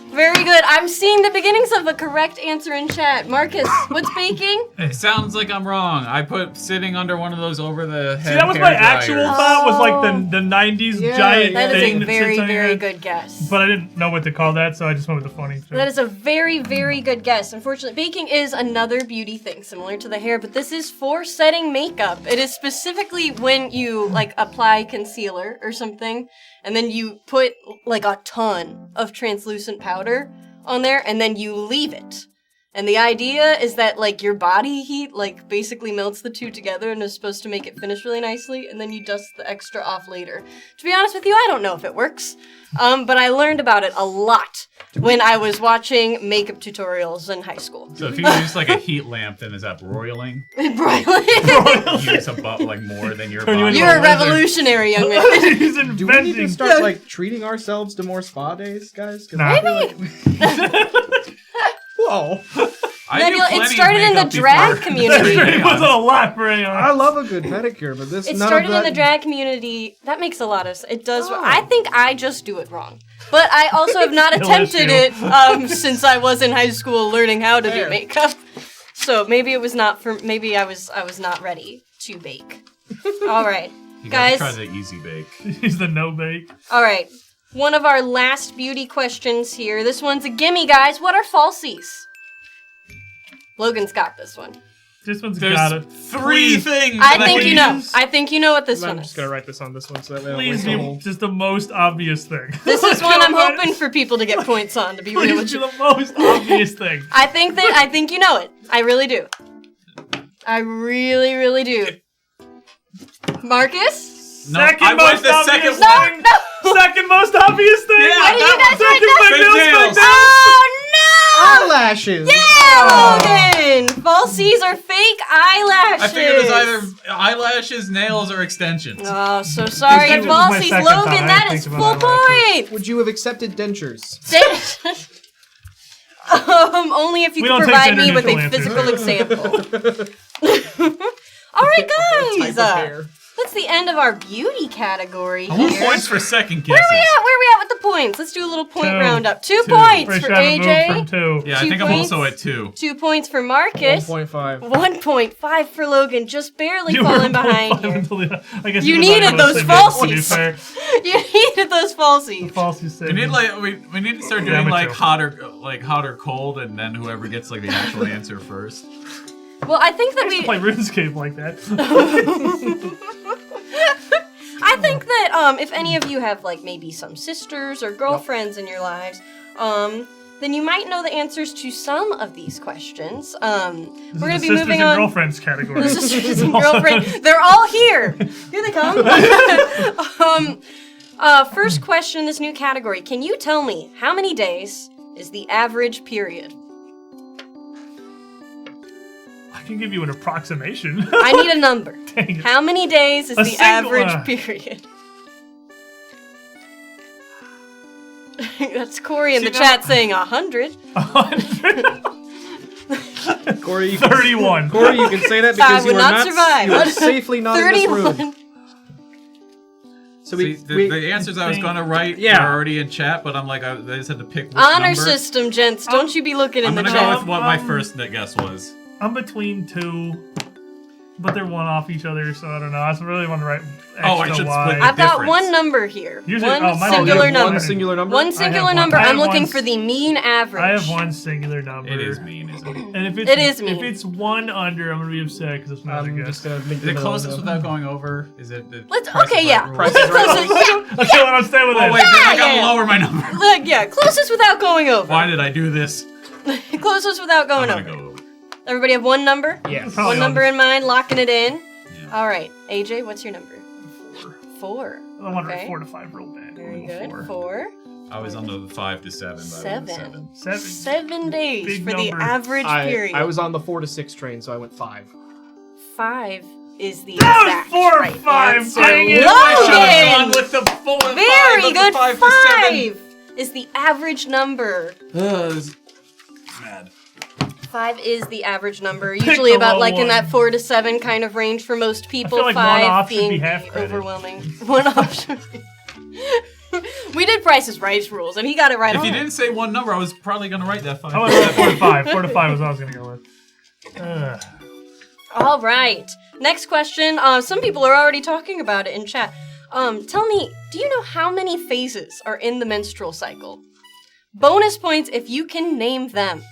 S1: Very good. I'm seeing the beginnings of a correct answer in chat. Marcus, what's baking?
S3: it sounds like I'm wrong. I put sitting under one of those over the head.
S2: See, that was
S3: hair
S2: my actual
S3: dryers.
S2: thought, was like the 90s
S4: Yeah,
S2: giant
S1: That is
S2: thing
S1: a
S2: that
S1: very,
S2: sits on your
S1: very
S2: head.
S1: good guess.
S2: But I didn't know what to call that, so I just went with the funny.
S1: That is a very, very good guess. Unfortunately, baking is another beauty thing similar to the hair, but this is for setting makeup. It is specifically when you like apply concealer or something, and then you put like a ton of translucent powder on there, and then you leave it. And the idea is that, like, your body heat, like, basically melts the two together and is supposed to make it finish really nicely, and then you dust the extra off later. To be honest with you, I don't know if it works, but I learned about it a lot when I was watching makeup tutorials in high school.
S3: So if you use like a heat lamp, then is that broiling?
S1: Broiling.
S3: You use about like more than your
S2: Turn you
S3: body.
S2: into
S1: You're a revolutionary, young man.
S2: He's
S4: Do we need to
S2: inventing.
S4: start like treating ourselves to more spa days, guys? 'Cause
S2: Nah.
S4: I feel like whoa!
S3: I
S1: Then
S3: do
S1: it
S3: plenty of
S1: started in the
S3: makeup
S1: drag
S3: before.
S1: community.
S2: It wasn't a lot for anyone.
S4: I love a good pedicure, but this
S1: It
S4: none
S1: started
S4: of that.
S1: in the drag community. That makes a lot of sense. It does.
S4: Oh.
S1: I think I just do it wrong. But I also have not
S2: Still
S1: attempted
S2: issue.
S1: it since I was in high school learning how to
S4: Fair.
S1: do makeup. So maybe it was not for. Maybe I was not ready to bake. All right,
S3: You gotta
S1: guys.
S3: try the easy bake.
S2: He's the no bake.
S1: All right. One of our last beauty questions here. This one's a gimme, guys. What are falsies? Logan's got this one.
S2: This one's
S3: There's
S2: got it.
S3: 3 things.
S1: I
S3: that
S1: think you know.
S2: Please.
S1: I think you know what this
S4: I'm
S1: one
S4: just
S1: is.
S4: gonna write this on this one so that way I don't
S2: Please
S4: waste the
S2: be
S4: whole.
S2: just the most obvious thing.
S1: This is one I'm hoping for people to get points on. To be real
S2: Please
S1: with
S2: be
S1: you.
S2: the most obvious thing.
S1: I think you know it. I really do. I really, really do. Marcus?
S3: No,
S2: Second
S3: I went
S2: most
S3: the
S2: obvious
S3: second
S1: No,
S2: thing.
S1: no.
S2: Second most obvious thing.
S3: Yeah,
S1: What did you
S3: that
S1: guys write
S2: Second
S1: down?
S2: fake nails, fake nails.
S1: Oh no!
S4: Eyelashes.
S1: Yeah, Logan! Falsies are fake eyelashes.
S3: I figured it was either eyelashes, nails, or extensions.
S1: Oh, so sorry,
S2: Extensions was my
S1: falsies.
S2: second
S1: Logan,
S2: thought. I
S1: that
S2: didn't
S1: is
S2: think
S1: full
S2: about eyelashes.
S1: point.
S4: Would you have accepted dentures?
S1: Only if you
S2: We
S1: could
S2: don't take
S1: provide me with a
S2: initial answers.
S1: physical example. All right,
S4: Type
S1: guys.
S4: of hair.
S1: That's the end of our beauty category
S3: I want
S1: here.
S3: points for second
S1: Where
S3: guesses.
S1: we at? Where we at with the points? Let's do a little point
S2: 2.
S1: roundup. 2
S3: 2.
S1: points
S2: Pretty
S1: for
S2: sure I haven't
S1: AJ.
S2: moved from 2.
S3: Yeah, I
S1: 2
S3: think I'm
S1: points.
S3: also at 2.
S1: 2 points for Marcus.
S4: 1.5.
S1: 1.5 for Logan, just barely
S2: You were
S1: falling behind
S2: 0.5
S1: here.
S2: until I guess
S1: You
S2: could
S1: needed
S2: have
S1: those
S2: mostly mixed, to be
S1: falsies.
S2: fair.
S1: You needed those falsies.
S2: Falsies said.
S3: We need we need to start
S2: Yeah,
S3: doing
S2: me
S3: like
S2: too.
S3: hot or cold, and then whoever gets like the actual answer first.
S1: Well, I think that
S2: I used to play RuneScape like that.
S1: I think that if any of you have like maybe some sisters or girlfriends in your lives, then you might know the answers to some of these questions. We're gonna
S2: The
S1: be
S2: sisters
S1: moving
S2: and
S1: on.
S2: girlfriends category.
S1: The sisters and girlfriends, they're all here. Here they come. First question in this new category. Can you tell me how many days is the average period?
S2: I can give you an approximation.
S1: I need a number.
S2: Dang it.
S1: How many days is
S2: A
S1: the
S2: single-
S1: average period? That's Corey in the chat saying 100.
S2: 100.
S4: Corey, you
S2: 31.
S4: Corey, you can say that
S1: I
S4: because
S1: would
S4: you are
S1: not
S4: not
S1: survive.
S4: You are safely not in this
S1: 31.
S4: room. So
S3: See, the answers I was gonna write are already in chat, but I'm like, I just had to pick which
S1: Honor
S3: number.
S1: system, gents. Don't you be looking in
S3: I'm
S1: the
S3: gonna go
S1: chat.
S3: with what my first guess was.
S2: I'm between 2, but they're one off each other, so I don't know. I just really want to write extra
S3: Oh, I should
S2: wide.
S3: split
S1: I've got
S3: difference.
S1: one number here.
S2: Usually-
S1: One
S2: oh, mine
S1: singular
S2: only has
S1: number.
S4: One singular number.
S1: One singular
S2: one.
S1: number.
S2: I have
S1: I'm looking
S2: one
S1: for the mean average.
S2: I have one singular number.
S3: It is mean, isn't it?
S2: And if it's,
S1: It is mean.
S2: If it's 1 under, I'm gonna be upset because it's not a
S4: I'm
S2: guess.
S4: just gonna make
S3: Is
S4: the
S3: it
S4: middle
S3: closest
S4: of
S3: without going over? Is it?
S1: Let's.
S3: Price is
S1: Okay,
S3: Right
S1: yeah.
S3: rule?
S4: Price is Right.
S1: Closest,
S2: Okay, well, I'm staying with
S3: Oh
S2: it.
S3: wait, then I gotta
S1: yeah.
S3: lower my number.
S1: Look, yeah, closest without going over.
S3: Why did I do this?
S1: Closest without going
S3: I'm
S1: over.
S3: gonna go over.
S1: Everybody have one number?
S4: Yes.
S2: Probably
S1: One number
S2: on
S1: in mind, locking it in.
S3: Yeah.
S1: All right, AJ, what's your number? 4.
S2: I want to
S1: Okay.
S2: 4 to 5 real bad.
S1: Very
S2: Going
S1: good.
S2: with
S1: 4.
S3: I was on the 5 to 7. But I went with
S1: 7.
S2: 7.
S1: 7 days
S2: Big
S1: for the
S2: number.
S1: average period.
S4: I was on the 4 to 6 train, so I went 5.
S1: 5 is the
S2: That was
S1: exact
S2: 4 or
S1: right
S2: 5,
S1: answer.
S2: dang it.
S3: I should have gone
S1: Logan!
S3: with the 4 and 5,
S1: Very
S3: but
S1: good.
S3: the 5 to 7.
S1: 5 is the average number.
S3: Mad.
S1: 5 is the average number. Usually about
S2: low
S1: like in
S2: one.
S1: that 4 to 7 kind of range for most people.
S2: feel like
S1: 5
S2: one off should
S1: being
S2: be half
S1: the
S2: credit.
S1: overwhelming. One option. We did Price is Right rules, and he got it right
S3: If
S1: on.
S3: you didn't say one number, I was probably gonna write that 5.
S2: I went with 4 to 5. 4 to 5 was what I was gonna go with.
S1: All right. Next question. Some people are already talking about it in chat. Tell me, do you know how many phases are in the menstrual cycle? Bonus points if you can name them.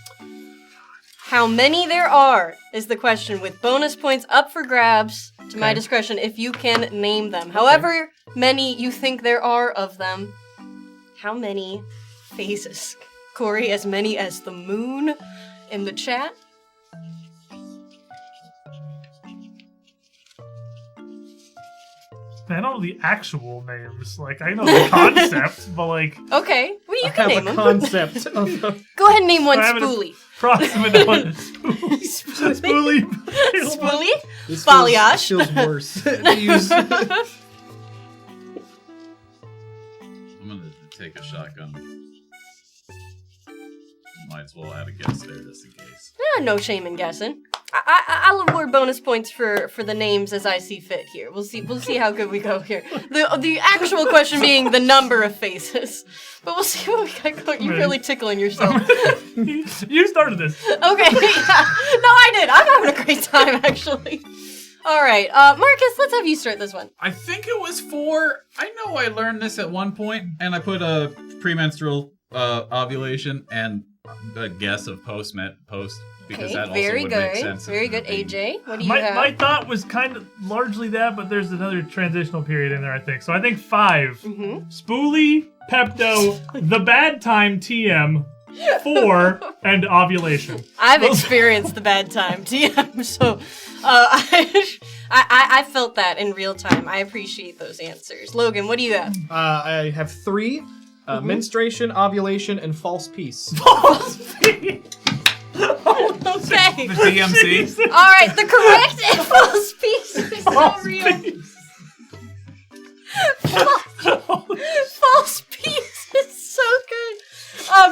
S1: How many there are is the question, with bonus points up for grabs to my discretion if you can name them. However many you think there are of them. How many phases? Corey, as many as the moon? in the chat.
S2: I don't know the actual names. Like, I know the concept, but like...
S1: Okay, well, you
S4: I
S1: can
S4: have
S1: name
S4: a
S1: them.
S4: concept of
S1: Go ahead and name one
S2: I have an
S1: Spoolie.
S2: approximate one.
S1: Spoolie?
S2: Spoolie.
S1: Spoolie?
S4: this
S1: Balayage.
S4: feels worse. to use.
S3: I'm gonna take a shotgun. Might as well add a guess there just in case.
S1: No shame in guessing. I'll award bonus points for the names as I see fit here. We'll see how good we go here. The actual question being the number of faces. But we'll see what we got going. You're really tickling yourself.
S2: You started this.
S1: Okay, yeah. No, I did. I'm having a great time, actually. All right, Marcus, let's have you start this one.
S3: I think it was 4. I know I learned this at one point, and I put a premenstrual ovulation and a guess of post because that also would make sense.
S1: Very good. AJ, what do you
S2: My
S1: have?
S2: thought was kind of largely that, but there's another transitional period in there, I think. So I think 5.
S1: Mm-hmm.
S2: Spoolie, Pepto, The Bad Time TM, 4, and Ovulation.
S1: I've experienced the bad time, TM, so I felt that in real time. I appreciate those answers. Logan, what do you have?
S4: I have 3. Menstruation, ovulation, and false peace.
S1: Okay.
S3: The DMC.
S1: All right, the correct and false piece is so real. False piece is so good.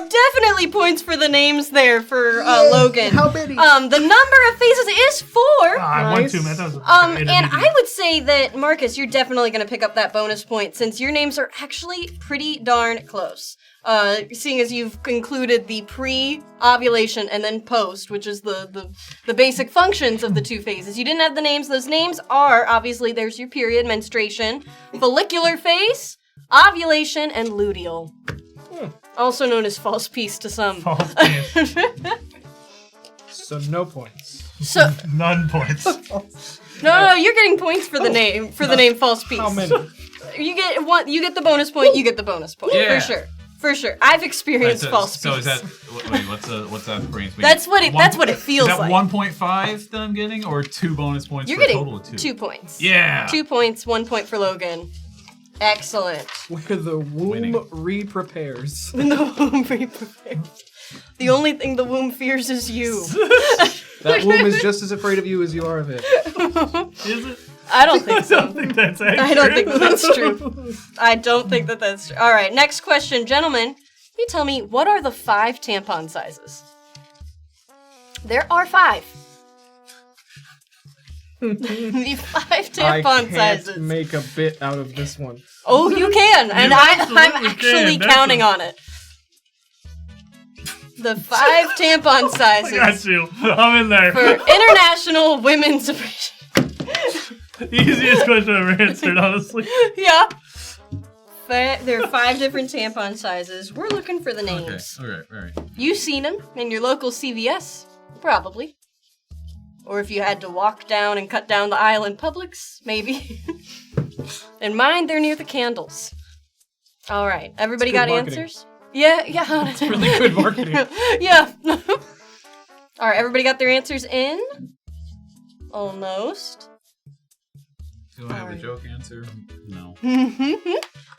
S1: Definitely points for the names there for Logan.
S4: How many?
S1: The number of faces is 4.
S2: I won
S4: Nice.
S2: 2, man. That was
S1: And I would say that, Marcus, you're definitely going to pick up that bonus point since your names are actually pretty darn close. Seeing as you've included the pre-ovulation and then post, which is the basic functions of the 2 phases. You didn't have the names. Those names are, obviously, there's your period, menstruation, follicular phase, ovulation, and luteal. Also known as false peace to some.
S2: False peace.
S4: So no points.
S1: So
S2: None points.
S1: no, you're getting points for the name false peace.
S4: How many?
S1: You get one. You get the bonus point. You get the bonus point
S3: Yeah.
S1: for sure. I've experienced false peace.
S3: So is that wait? What's that range?
S1: That's what it feels
S3: is that
S1: like.
S3: 1.5 that I'm getting, or 2 bonus points
S1: You're
S3: for a
S1: getting
S3: total of 2?
S1: 2 points.
S3: Yeah.
S1: 2 points. 1 point for Logan. Excellent.
S4: Where the womb
S3: Winning.
S4: re-prepares.
S1: When the womb prepares. The only thing the womb fears is you.
S4: That womb is just as afraid of you as you are of it.
S2: Is it?
S1: I don't think
S2: I
S1: so.
S2: don't think that's accurate.
S1: I don't think that's true. I don't think that's true. All right, next question, gentlemen. You tell me, what are the 5 tampon sizes? There are 5. The 5 tampon
S4: I can't
S1: sizes.
S4: make a bit out of this one.
S1: Oh, you can, and I'm
S2: absolutely
S1: actually
S2: can.
S1: counting on it. The 5 tampon
S2: I got
S1: sizes
S2: you. I'm in there.
S1: for International Women's Appreciation.
S2: Easiest question I've ever answered, honestly.
S1: Yeah. There are 5 different tampon sizes. We're looking for the names.
S3: Okay. All right.
S1: You've seen them in your local CVS, probably. Or if you had to walk down and cut down the aisle in Publix, maybe. In mine, they're near the candles. All right, everybody
S4: It's good
S1: got
S4: marketing.
S1: answers? Yeah. It's
S4: Really good marketing.
S1: Yeah. All right, everybody got their answers in? Almost.
S3: Do I have a joke answer? No.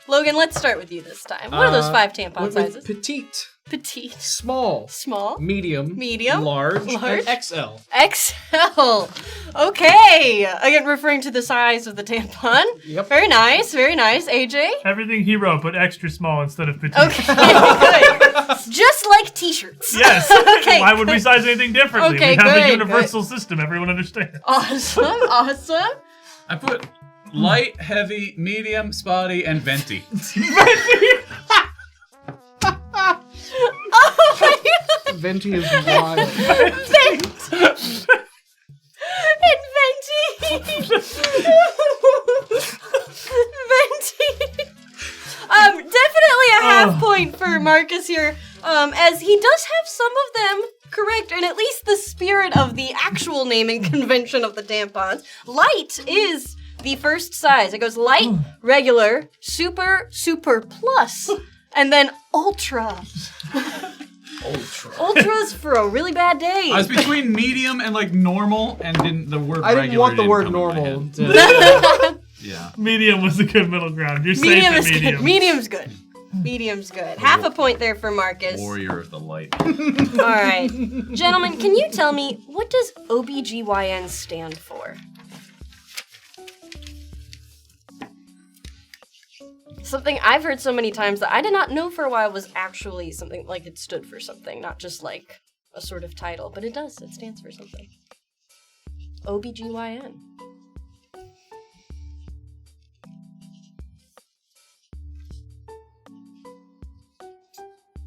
S1: Logan, let's start with you this time. What are those 5 tampon
S4: Went with
S1: sizes?
S4: petite,
S1: Petite.
S4: small,
S1: Small.
S4: medium,
S1: Medium,
S4: large,
S1: large.
S4: and XL.
S1: XL. Okay. Again, referring to the size of the tampon.
S4: Yep.
S1: Very nice. AJ?
S2: Everything he wrote, but extra small instead of petite.
S1: Okay, good. Just like t-shirts.
S2: Yes.
S1: Okay,
S2: Why would we size anything differently?
S1: Okay,
S2: we have a
S1: good,
S2: universal system. Everyone understands.
S1: Awesome.
S3: I put light, heavy, medium, spotty, and venti.
S1: Oh my god.
S4: Venti is wild.
S1: Venti. Definitely a half point for Marcus here, as he does have some of them correct, and at least the spirit of the actual naming convention of the tampons. Light is the first size. It goes light, regular, super, super plus, and then ultra. Ultra's for a really bad day.
S3: I was between medium and like normal, and the word.
S4: I didn't want the
S3: regular
S4: word
S3: didn't come in
S4: normal.
S3: my head. Yeah.
S2: Medium was a good middle ground. You're
S1: Medium
S2: safe
S1: is
S2: at medium.
S1: good. Medium's good. Medium's good. Half a point there for Marcus.
S3: Warrior of the light.
S1: All right. Gentlemen, can you tell me, what does OBGYN stand for? Something I've heard so many times that I did not know for a while was actually something, like it stood for something, not just like a sort of title, but it does. It stands for something. OBGYN.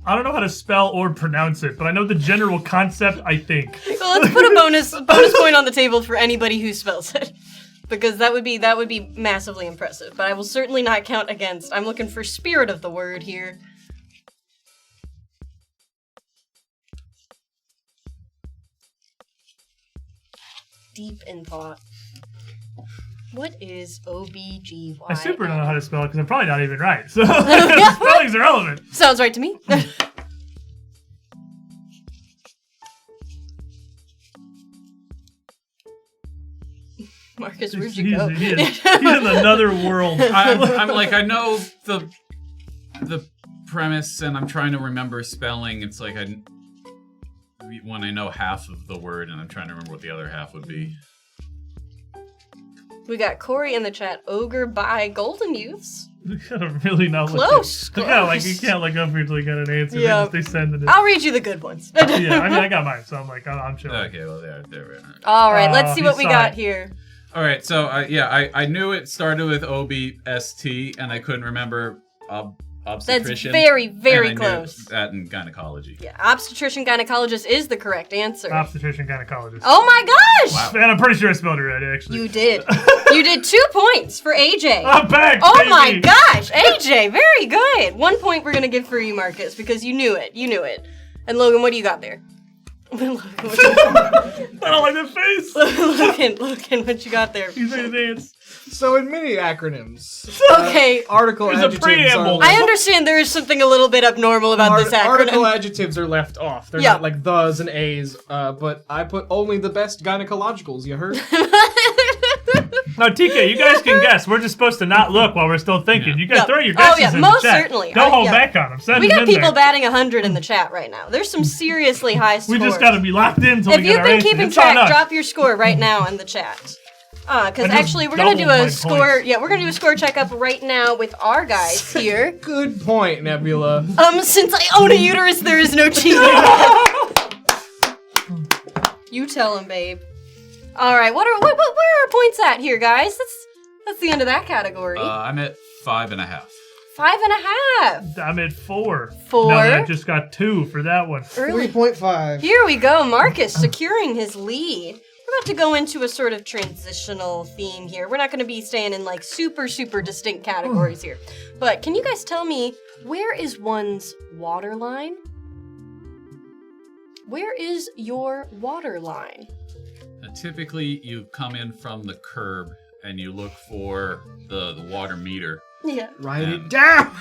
S2: I don't know how to spell or pronounce it, but I know the general concept, I think.
S1: Well, let's put a bonus point on the table for anybody who spells it. Because that would be massively impressive. But I will certainly not count against. I'm looking for spirit of the word here. Deep in thought. What is OBGYN?
S2: I super don't know how to spell it because I'm probably not even right. So spelling's irrelevant.
S1: Sounds right to me. Marcus, where'd you go?
S2: He's in another world.
S3: I'm like, I know the premise, and I'm trying to remember spelling. It's like when I know half of the word, and I'm trying to remember what the other half would be.
S1: We got Corey in the chat. Ogre by Golden Youths.
S2: You gotta really not
S1: Close.
S2: look. You can't look up until you get an answer.
S1: Yeah.
S2: They send it.
S1: I'll read you the good ones.
S2: Yeah, I mean, I got mine, so I'm like, I'm chill.
S3: Okay, well, there.
S1: All right, let's see
S2: he
S1: what we
S2: saw
S1: got
S2: it.
S1: here.
S3: All right, so I knew it started with OBST, and I couldn't remember
S1: That's
S3: obstetrician.
S1: very, very
S3: and I knew
S1: close.
S3: that in gynecology.
S1: Yeah, obstetrician gynecologist is the correct answer.
S2: Obstetrician gynecologist.
S1: Oh my gosh!
S3: Wow.
S2: And I'm pretty sure I spelled it right, actually.
S1: You did. You did 2 points for AJ.
S2: I'm back,
S1: Oh
S2: baby.
S1: my gosh, AJ, very good. 1 point we're gonna give for you, Marcus, because you knew it. You knew it. And Logan, what do you got there? Logan, what you got?
S2: I don't like that face.
S1: Logan, what you got there?
S2: He's made a dance.
S4: So in mini acronyms,
S1: Okay.
S4: article
S2: There's a
S4: adjectives
S2: preamble.
S4: are
S1: I understand there is something a little bit abnormal about this
S4: article
S1: acronym.
S4: adjectives are left off. They're
S1: Yeah.
S4: not like thes and a's, but I put only the best gynecologicals, you heard?
S2: Now, TK, you guys can guess. We're just supposed to not look while we're still thinking.
S3: Yeah.
S2: You guys
S1: Yeah.
S2: throw your
S1: Oh,
S2: guesses
S1: yeah,
S2: in
S1: most
S2: the chat.
S1: certainly.
S2: Don't hold
S1: Yeah.
S2: back on them. Send
S1: We
S2: them
S1: got
S2: in
S1: people
S2: there.
S1: batting 100 in the chat right now. There's some seriously high scores.
S2: We just got to be locked in until
S1: If
S2: we get
S1: you've
S2: our
S1: been
S2: answer.
S1: keeping
S2: It's on
S1: track,
S2: us.
S1: drop your score right now in the chat. Because
S2: I just
S1: actually, we're gonna do
S2: doubled my
S1: a score.
S2: points.
S1: Yeah, we're gonna do a score checkup right now with our guys here.
S4: Good point, Nebula.
S1: Since I own a uterus, there is no cheating. You tell him, babe. All right, where are our points at here, guys? That's the end of that category.
S3: I'm at 5.5.
S1: 5.5.
S2: I'm at 4.
S1: 4.
S2: Now that I just got 2 for that one.
S1: Early.
S4: 3.5.
S1: Here we go, Marcus securing his lead. We're about to go into a sort of transitional theme here. We're not going to be staying in like super distinct categories here. But can you guys tell me, where is one's water line? Where is your water line?
S3: Now, typically, you come in from the curb and you look for the water meter.
S1: Yeah.
S4: Write it down!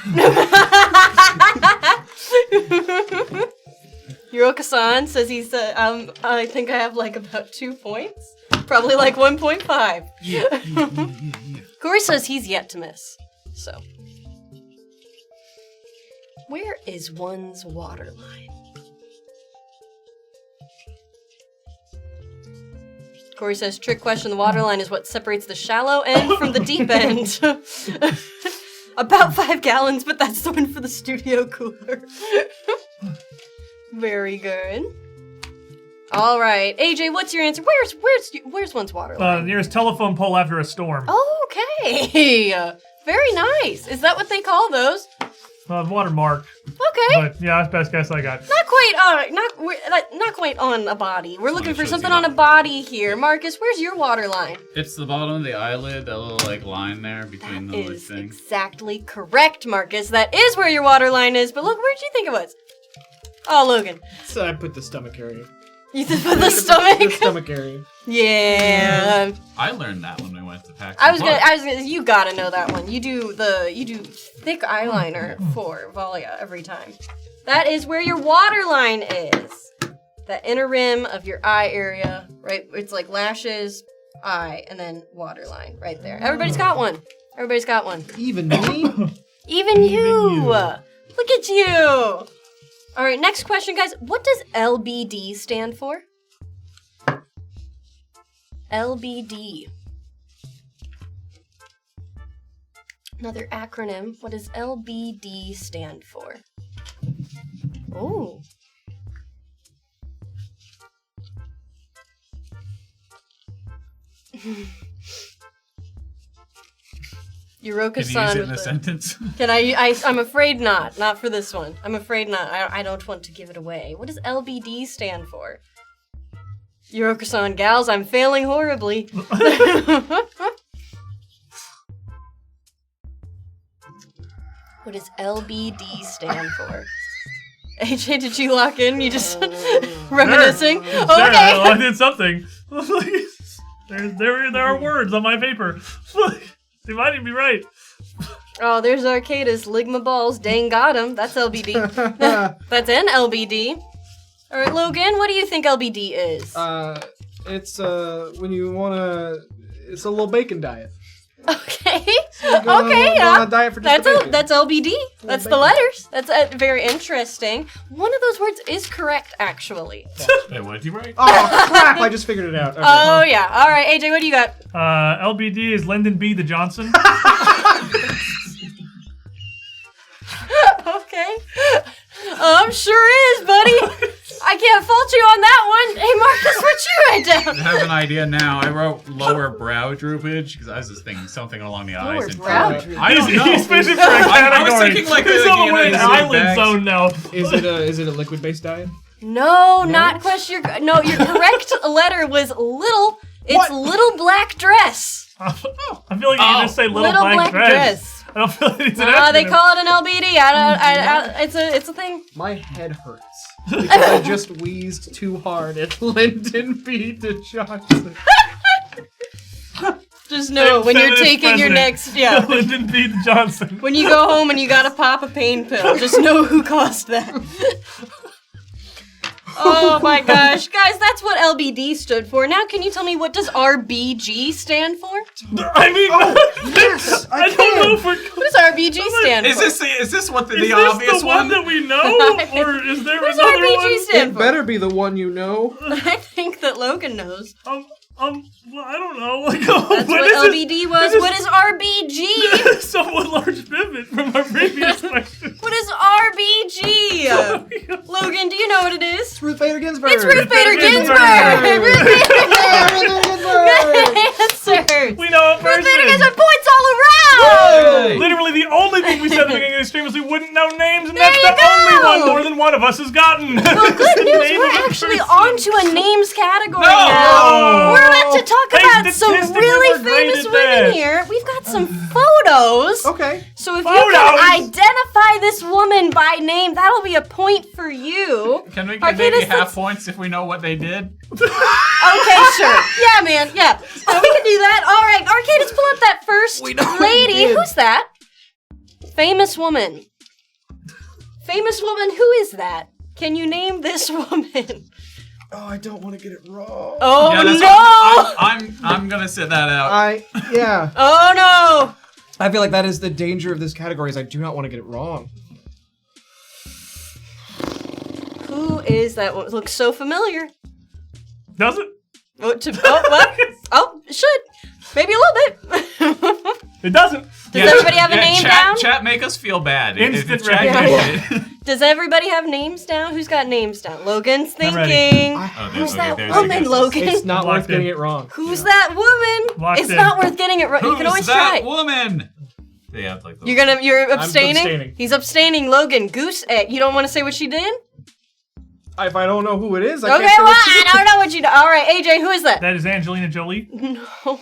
S1: Hiroka-san says he's, I think I have like about 2 points. Probably like 1.5.
S3: Yeah.
S1: Corey says he's yet to miss. So. Where is one's water line? Corey says, trick question, the water line is what separates the shallow end from the deep end. About 5 gallons, but that's the one for the studio cooler. Very good. All right, AJ, what's your answer? Where's one's water line?
S2: Nearest telephone pole after a storm.
S1: Okay, very nice. Is that what they call those?
S2: Watermark.
S1: Okay,
S2: But yeah, that's the best guess I got.
S1: not quite on a body. We're looking for
S3: shows
S1: something
S3: you
S1: on a
S3: that.
S1: body here. Marcus, where's your water line?
S3: It's the bottom of the eyelid, that little like line there between the like,
S1: Is
S3: thing.
S1: exactly correct, Marcus. That is where your water line is. But look, where'd you think it was? Oh, Logan.
S4: So I put the stomach area.
S1: You said for the stomach?
S4: The stomach area.
S1: Yeah.
S3: I learned that when we went to PAX.
S1: I was gonna, you gotta know that one. You do thick eyeliner for Valia every time. That is where your waterline is. That inner rim of your eye area, right? It's like lashes, eye, and then waterline right there. Everybody's got one. Everybody's got one.
S4: Even me?
S1: Even you. Look at you. All right, next question, guys. What does LBD stand for? LBD. Another acronym. What does LBD stand for? Oh. Yuroka-san.
S3: Can you use it in a sentence?
S1: Can I'm afraid not. Not for this one. I'm afraid not. I don't want to give it away. What does LBD stand for? Yuroka-san, gals, I'm failing horribly. What does LBD stand for? AJ, did you lock in? You just reminiscing?
S2: Sure,
S1: Okay.
S2: I did something. there are words on my paper. They might even be right.
S1: Oh, there's Arcadis. Ligma balls. Dang, got him. That's LBD. That's an LBD. All right, Logan, what do you think LBD is?
S4: It's when you wanna. It's a low bacon diet.
S1: Okay.
S4: So go on a diet for just the bacon.
S1: That's LBD. That's the letters. That's very interesting. One of those words is correct, actually.
S3: Wait, what did you write?
S4: Oh crap! I just figured it out. Okay.
S1: Oh yeah. All right, AJ, what do you got?
S2: LBD is Lyndon B. the Johnson.
S1: Okay. Sure is, buddy. I can't fault you on that one. Hey, Marcus, what you write down?
S3: I have an idea now. I wrote lower brow droopage because I was just thinking something along the eyes.
S1: Lower
S3: and
S1: brow
S3: droopage. I don't know.
S2: He's fishing for a category.
S3: I was thinking like
S2: He's
S3: a,
S2: on the way to island
S3: bags.
S2: zone now.
S4: Is it a liquid based diet?
S1: No, not question. No, your correct letter was little. It's
S4: What?
S1: little black dress.
S2: I feel like you can just say little black dress. I don't feel like it's an
S1: They
S2: acronym.
S1: call it an LBD. It's a thing.
S4: My head hurts because I just wheezed too hard at Lyndon B. Johnson.
S1: Just know when you're
S2: Feminist
S1: taking your
S2: president.
S1: next,
S2: Lyndon B. Johnson.
S1: when you go home and you gotta pop a pain pill, just know who caused that. Oh my gosh. Guys, that's what LBD stood for. Now can you tell me what does RBG stand for?
S2: I mean,
S4: Yes,
S2: I don't know if we're.
S1: What does RBG stand for?
S3: Is this what the
S2: Is
S3: obvious
S2: this the one that we know, or is there
S1: What does
S2: another
S1: RBG
S2: one?
S1: stand
S4: It
S1: for?
S4: better be the one you know.
S1: I think that Logan knows.
S2: Well, I don't know. Like,
S1: That's what LBD was. What is RBG?
S2: Somewhat large pivot from our previous question.
S1: What is RBG? Logan, do you know what it is?
S4: Ruth Bader Ginsburg.
S1: It's Ruth Bader
S2: Ginsburg.
S1: Ginsburg! Ruth
S4: Bader
S1: Good answers!
S2: We know a
S1: Ruth
S2: person.
S1: Bader Ginsburg points all around!
S3: Yay.
S2: Literally, the only thing we said at the beginning of the stream was we wouldn't know names, and
S1: There
S2: that's
S1: you
S2: the only
S1: go.
S2: one more than one of us has gotten.
S1: Well, good news, we're actually onto a names category
S3: No.
S1: now. We're about to talk
S2: Hey,
S1: about some
S2: statistically,
S1: really
S2: we're great
S1: famous
S2: at
S1: women
S2: that.
S1: here. We've got some photos.
S4: Okay.
S1: So if you
S2: Photos?
S1: can identify this woman by name, that'll be a point for you.
S3: Can we
S1: Arcadis,
S3: get maybe half
S1: let's-
S3: points if we know what they did?
S1: Okay, sure. Yeah, man. Yeah. So we can do that. All right, Arcadis, pull up that first lady. Who's that? Famous woman. Famous woman. Who is that? Can you name this woman?
S4: Oh, I don't want to get it wrong.
S1: Oh
S3: Yeah, that's
S1: no!
S3: I'm gonna sit that out.
S4: Yeah.
S1: Oh no!
S4: I feel like that is the danger of this category is I do not want to get it wrong.
S1: Who is that one? Looks so familiar.
S2: Does it?
S1: What? It should. Maybe a little bit.
S2: It doesn't.
S1: Does everybody have a name down?
S3: Chat make us feel bad.
S2: Instant
S3: Chat
S2: recognition.
S3: gets it.
S1: Does everybody have names down? Who's got names down? Logan's
S2: I'm ready.
S1: thinking.
S3: Oh,
S1: Who's
S3: okay,
S1: that
S3: there's the
S1: woman,
S3: guesses.
S1: Logan?
S4: It's not
S2: Locked
S4: worth getting
S2: in.
S4: it wrong.
S1: Who's that woman?
S2: Locked
S1: It's
S2: in.
S1: not worth getting it right. You can
S3: Who's
S1: always
S3: that
S1: try.
S3: woman? They have like those.
S1: You're abstaining?
S4: abstaining.
S1: He's abstaining. Logan, goose egg. You don't want to say what she did?
S4: If I don't know who it is, I
S1: Okay,
S4: can't say
S1: well,
S4: what she
S1: I don't know what you do. All right, AJ, who is that?
S2: That is Angelina Jolie.
S1: No.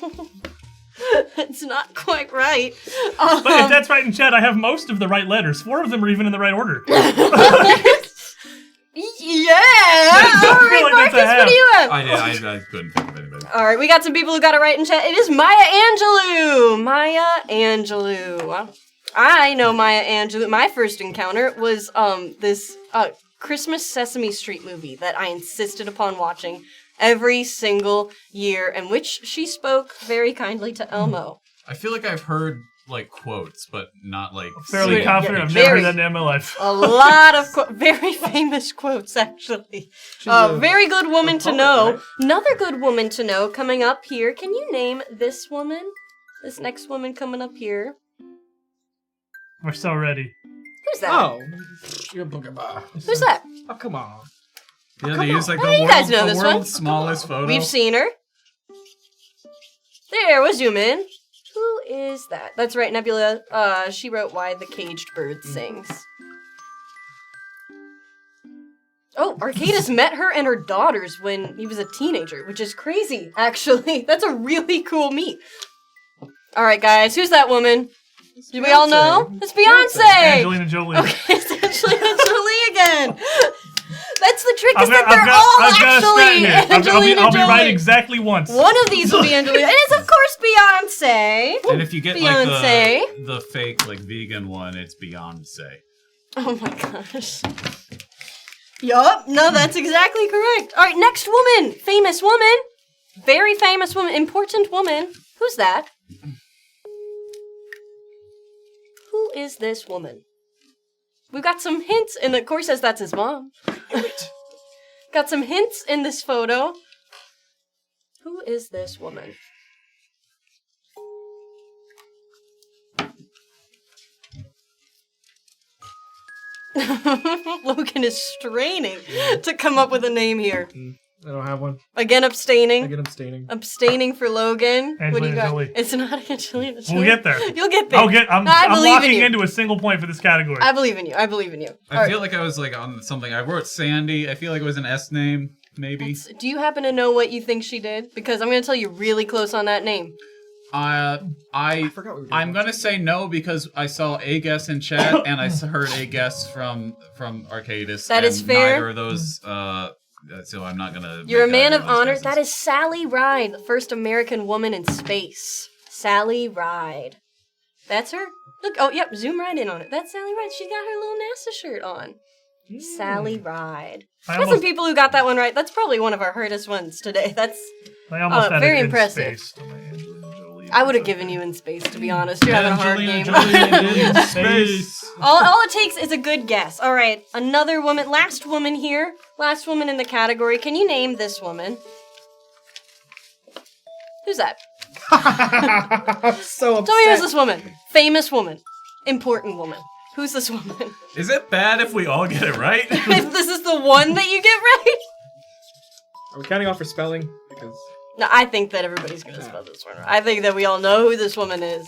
S1: That's not quite right.
S2: But if that's right in chat, I have most of the right letters. 4 of them are even in the right order.
S1: Yeah, all
S2: feel like
S1: Marcus,
S2: that's a half.
S1: what do you have?
S3: I couldn't think of anybody.
S1: All right, we got some people who got it right in chat. It is Maya Angelou. Maya Angelou. I know Maya Angelou. My first encounter was this Christmas Sesame Street movie that I insisted upon watching every single year, in which she spoke very kindly to Elmo.
S3: I feel like I've heard like quotes, but not like
S2: Fairly confident. I've never heard that name in my life.
S1: A lot of very famous quotes, actually. Very good woman to know. Right? Another good woman to know coming up here. Can you name this woman? This next woman coming up here.
S2: We're so ready.
S1: Who's that?
S4: Oh, you're
S1: Who's that?
S4: Oh, come on.
S3: Yeah, they use like
S1: you guys know
S3: the
S1: this
S3: world's
S1: one.
S3: smallest photo.
S1: We've seen her. There, we'll zoom in. Who is that? That's right, Nebula. She wrote Why the Caged Bird Sings. Oh, Arcadis met her and her daughters when he was a teenager, which is crazy, actually. That's a really cool meet. All right, guys, who's that woman? Do we all know? It's Beyonce!
S2: Angelina Jolie.
S1: Okay, it's Angelina Jolie again. That's the trick, is that they're all actually Angelina Jolie.
S2: I'll be right exactly once.
S1: One of these will be Angelina. And it's, of course, Beyonce.
S3: And if you get
S1: Beyonce.
S3: like the fake, like vegan one, it's Beyonce.
S1: Oh my gosh. Yup, no, that's exactly correct. All right, next woman. Famous woman. Very famous woman. Important woman. Who's that? Who is this woman? We've got some hints, and of course, says that's his mom. Got some hints in this photo. Who is this woman? Logan is straining to come up with a name here.
S4: I don't have one.
S1: Again, abstaining.
S4: Abstaining
S1: for Logan.
S2: Angelina
S1: what do you got?
S2: Jolie.
S1: It's not Angelina Jolie.
S2: We'll get there.
S1: You'll get there.
S2: I'm locking into a single point for this category.
S1: I believe in you. I believe in you.
S3: I feel like I was like on something. I wrote Sandy. I feel like it was an S name, maybe.
S1: Do you happen to know what you think she did? Because I'm going to tell you really close on that name.
S3: I forgot what we were doing. I'm gonna say no because I saw a guess in chat and I heard a guess from Arcadis.
S1: That is fair.
S3: Neither of those. So I'm not gonna.
S1: You're a man of honor. Guesses. That is Sally Ride, the first American woman in space. Sally Ride. That's her. Look. Oh, yep. Zoom right in on it. That's Sally Ride. She got her little NASA shirt on. Sally Ride. There's some people who got that one right. That's probably one of our hardest ones today. That's very impressive. I would have given you in space, to be honest. You're having a hard game.
S3: In space.
S1: All it takes is a good guess. All right, another woman. Last woman here. Last woman in the category. Can you name this woman? Who's that?
S4: So upset.
S1: Tell me who's this woman. Famous woman. Important woman. Who's this woman?
S3: Is it bad if we all get it right?
S1: If this is the one that you get right?
S4: Are we counting off for spelling? Because...
S1: No, I think that everybody's going to spell this one right. I think that we all know who this woman is.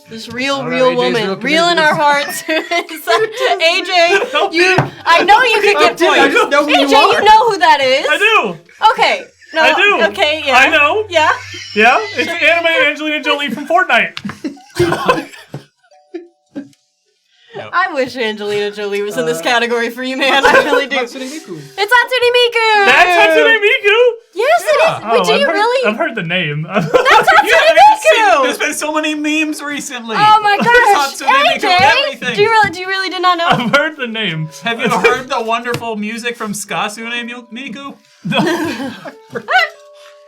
S1: This real woman. Real in our hearts. AJ, I know you could get points.
S4: I just know who
S1: AJ, you know who that is.
S2: I do.
S1: Okay. No,
S2: I do.
S1: Okay, yeah.
S2: I know.
S1: Yeah?
S2: Yeah? It's anime Angelina Jolie from Fortnite.
S3: Yep.
S1: I wish Angelina Jolie was in this category for you, man. I really do.
S4: Hatsune Miku.
S1: It's Hatsune Miku!
S2: That's Hatsune Miku?
S1: Yes, it is. Wait, do you really?
S2: I've heard the name.
S1: That's Hatsune Miku!
S3: There's been so many memes recently.
S1: Oh my gosh.
S3: Hatsune Miku, everything.
S1: AJ! Do you really did not know?
S2: I've heard the name.
S3: Have you heard the wonderful music from Skasune Miku?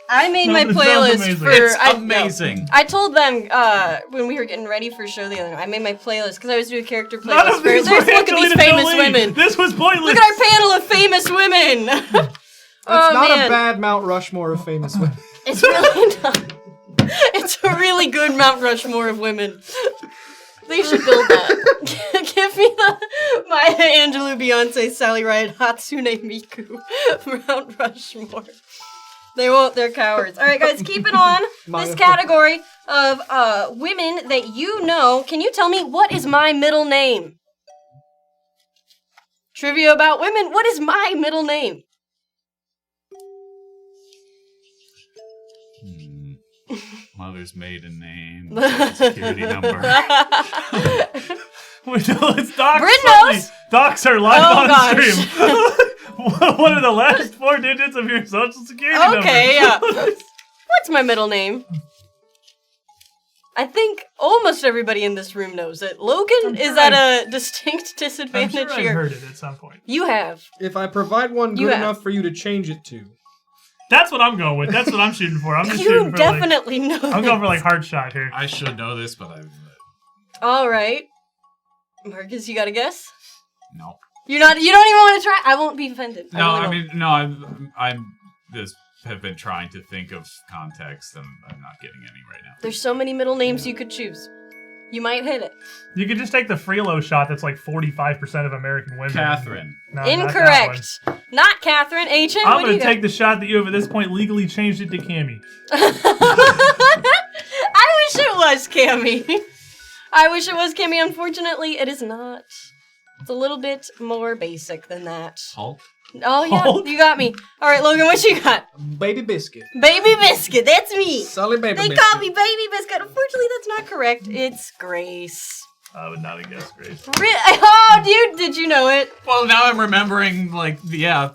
S1: I made my playlist for...
S3: It's amazing.
S1: I told them when we were getting ready for show the other night, I made my playlist because I was doing a character playlist.
S2: None of these were
S1: Look at these famous
S2: Jolie.
S1: women.
S2: This was pointless.
S1: Look at our panel of famous women.
S4: It's not a bad Mount Rushmore of famous women.
S1: It's really not. It's a really good Mount Rushmore of women. They should build that. Give me the Maya Angelou, Beyonce, Sally Ride, Hatsune Miku, Mount Rushmore. They won't, they're cowards. All right, guys, keep it on this category of women that you know. Can you tell me what is my middle name? Trivia about women. What is my middle name?
S3: Mother's maiden name. Security number.
S2: Wait, no, it's Doc.
S1: Bryn knows.
S2: Docs are live on stream. What are the last 4 digits of your social security number?
S1: Okay, yeah. What's my middle name? I think almost everybody in this room knows it. Logan is at a distinct disadvantage
S2: I'm sure
S1: here.
S2: I've heard it at some point.
S1: You have.
S4: If I provide one good enough for you to change it to.
S2: That's what I'm going with. That's what I'm shooting for. I'm just shooting for
S1: definitely know
S2: I'm going for hard shot here.
S3: I should know this, but I...
S1: All right. Marcus, you got a guess?
S3: No.
S1: You don't even want to try? I won't be offended.
S3: No, I'm just have been trying to think of context, and I'm not getting any right now.
S1: There's so many middle names you could choose. You might hit it.
S2: You could just take the Freelo shot that's like 45% of American women.
S3: Catherine.
S2: No,
S1: Incorrect. Not Catherine. AJ,
S2: I'm
S1: what do
S2: going
S1: you
S2: to take the shot that you have at this point legally changed it to Cammy.
S1: I wish it was Cammy. I wish it was Cammy. Unfortunately, it is not. It's a little bit more basic than that.
S3: Hulk?
S1: Oh, yeah,
S2: Hulk?
S1: you got me. All right, Logan, what you got?
S4: Baby Biscuit.
S1: Baby Biscuit, that's me.
S4: Sully Baby
S1: They
S4: Biscuit.
S1: call me Baby Biscuit. Unfortunately, that's not correct. It's Grace.
S2: I would not have guessed Grace.
S1: Oh, dude, did you know it?
S3: Well, now I'm remembering, like, yeah.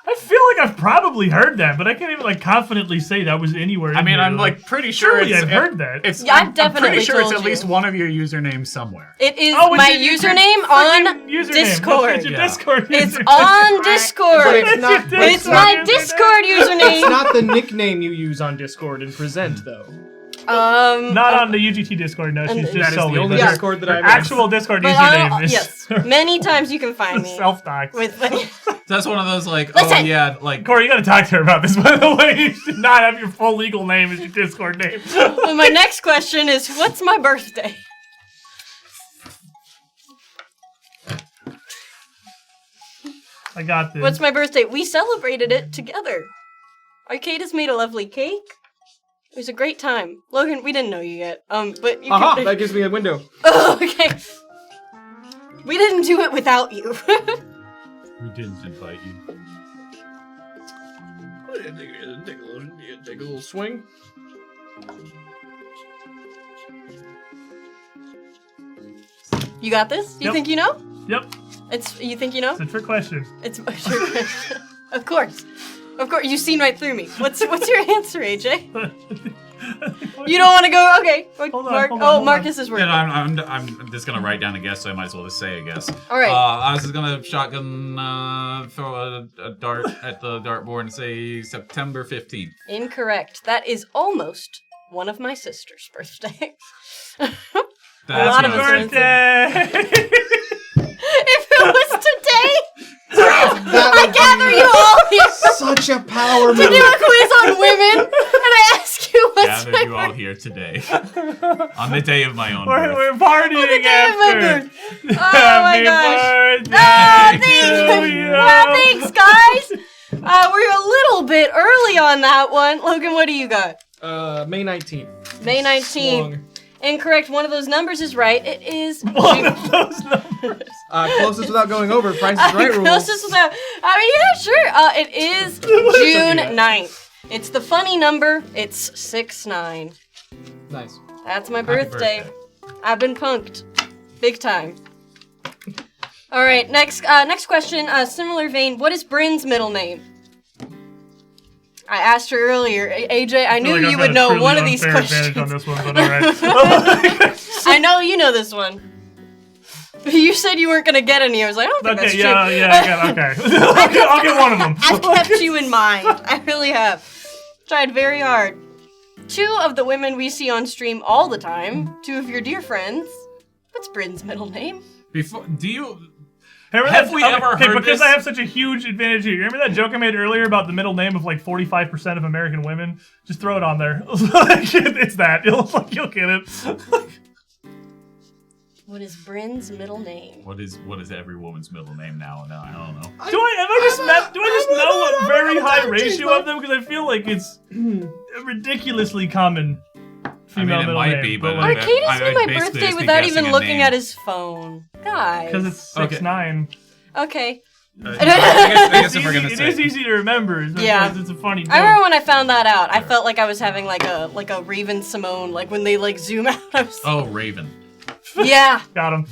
S2: I feel like I've probably heard that, but I can't even like confidently say that was anywhere.
S3: I mean, I'm like pretty sure
S2: surely I've heard that.
S1: Yeah, I've
S3: I'm
S1: definitely
S3: pretty sure it's
S1: told
S3: at least
S1: you.
S3: one of your usernames somewhere.
S1: It is
S2: Oh, it's
S1: my
S2: your
S1: username
S2: freaking
S1: on
S2: username.
S1: Discord.
S2: It's your
S3: Yeah.
S2: Discord.
S1: It's
S2: username.
S1: on Discord.
S4: But it's not.
S2: It's your
S1: It's my Discord
S4: It's
S1: username.
S4: not the nickname you use on Discord and present, though.
S2: Not on the UGT Discord. No,
S1: And
S2: she's
S1: that
S2: just
S4: That is
S2: Sully.
S4: the only
S2: Her
S4: Discord that I've
S2: actual Discord
S1: But
S2: username is
S1: yes, many times you can find me
S2: self-docs.
S1: with.
S3: That's one of those, like,
S1: Listen.
S3: oh, yeah, like...
S2: Corey, you gotta talk to her about this, by the way. You should not have your full legal name as your Discord name.
S1: Well, my next question is, what's my birthday?
S2: I got this.
S1: What's my birthday? We celebrated it together. Arcade has made a lovely cake. It was a great time. Logan, we didn't know you yet. But you
S4: Aha!
S1: can...
S4: That gives me a window.
S1: Oh, okay. We didn't do it without you.
S3: We didn't invite you.
S4: Take a little swing.
S1: You got this? You
S2: Yep.
S1: think you know?
S2: Yep,
S1: You think you know?
S2: it's a trick question.
S1: It's of course. Of course, you've seen right through me. What's your answer, AJ? You don't want to go? Okay.
S2: Hold on,
S1: Mark.
S2: hold on, hold
S1: Marcus is working.
S3: And I'm just gonna write down a guess, so I might as well just say a guess.
S1: All right.
S3: I was just gonna shotgun throw a dart at the dartboard and say September 15th.
S1: Incorrect. That is almost one of my sister's birthdays.
S3: That's
S1: lot of
S3: what
S1: us
S3: I
S1: are
S3: was-
S2: Birthday!
S1: If it was today,
S4: That
S1: I
S4: would
S1: gather
S4: be
S1: you all here
S4: such a power
S1: to do
S4: move.
S1: a quiz on women, and I ask you what's
S3: gathered
S1: my
S3: you all here today on the day of my own birth.
S2: We're partying after.
S1: Oh my gosh.
S2: Happy
S1: Oh,
S2: birthday
S1: thank
S2: to
S1: you.
S2: you.
S1: Well, thanks, guys. We're a little bit early on that one. Logan, what do you got?
S4: May 19th.
S1: May 19th.
S4: Long.
S1: Incorrect. One of those numbers is right. It is
S2: One of those numbers.
S4: Closest without going over. Price is right rules.
S1: closest without. I mean, yeah, sure. It is June 9th. It's the funny number. It's 6-9.
S4: Nice.
S1: That's my
S3: Happy
S1: birthday. I've been punked. Big time. All right, next question. Similar vein. What is Bryn's middle name? I asked her earlier. AJ, I knew you would know one of these questions.
S2: On this one, but all right.
S1: I know you know this one. You said you weren't gonna get any. I was like, I don't think that's
S2: Okay,
S1: true.
S2: okay. I'll get one of them.
S1: I've kept you in mind. I really have. Tried very hard. 2 of the women we see on stream all the time. 2 of your dear friends. What's Bryn's middle name?
S3: Have we ever heard
S2: because
S3: this?
S2: I have such a huge advantage here. You remember that joke I made earlier about the middle name of like 45% of American women? Just throw it on there. It's that. You'll get it.
S1: What is Bryn's middle name?
S3: What is every woman's middle name now? No, I don't know.
S2: Do I just know a very high ratio of them? Because I feel like it's a ridiculously common female
S3: it
S2: middle
S3: might
S2: name.
S3: be, but
S2: like,
S1: Arcadis
S3: I
S1: knew my
S3: basically
S1: birthday
S3: just be
S1: without
S3: guessing
S1: even
S3: a
S1: looking
S3: name.
S1: at his phone. Guys.
S2: because it's
S3: Okay.
S2: 6'9".
S1: Okay.
S3: I guess if we're gonna
S2: It
S3: say
S2: is easy to remember.
S1: Yeah.
S2: It's a funny joke.
S1: I remember when I found that out. I felt like I was having like a Raven Simone, like when they like zoom out. I was
S3: Oh, Raven.
S1: yeah.
S2: Got him.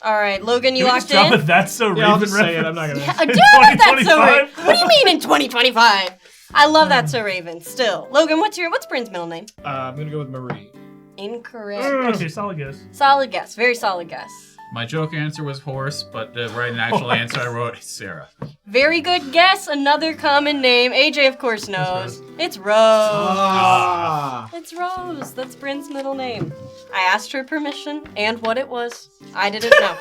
S1: All right, Logan, you
S2: Can we
S1: locked
S2: just drop
S1: in?
S2: a That's So
S4: Yeah,
S2: Raven
S4: I'll just say it.
S2: reference?
S4: I'm not gonna.
S1: Yeah, I do have That's So Raven.
S2: 2025?
S1: What do you mean in 2025? I love That's So Raven. Still, Logan, what's Bryn's middle name?
S4: I'm gonna go with Marie.
S1: Incorrect.
S2: Okay, solid guess.
S1: Solid guess. Very solid guess.
S3: My joke answer was horse, but the right and actual answer I wrote is Sarah.
S1: Very good guess. Another common name. AJ, of course, knows. It's Rose.
S4: Ah.
S1: It's Rose. That's Bryn's middle name. I asked her permission and what it was. I didn't know.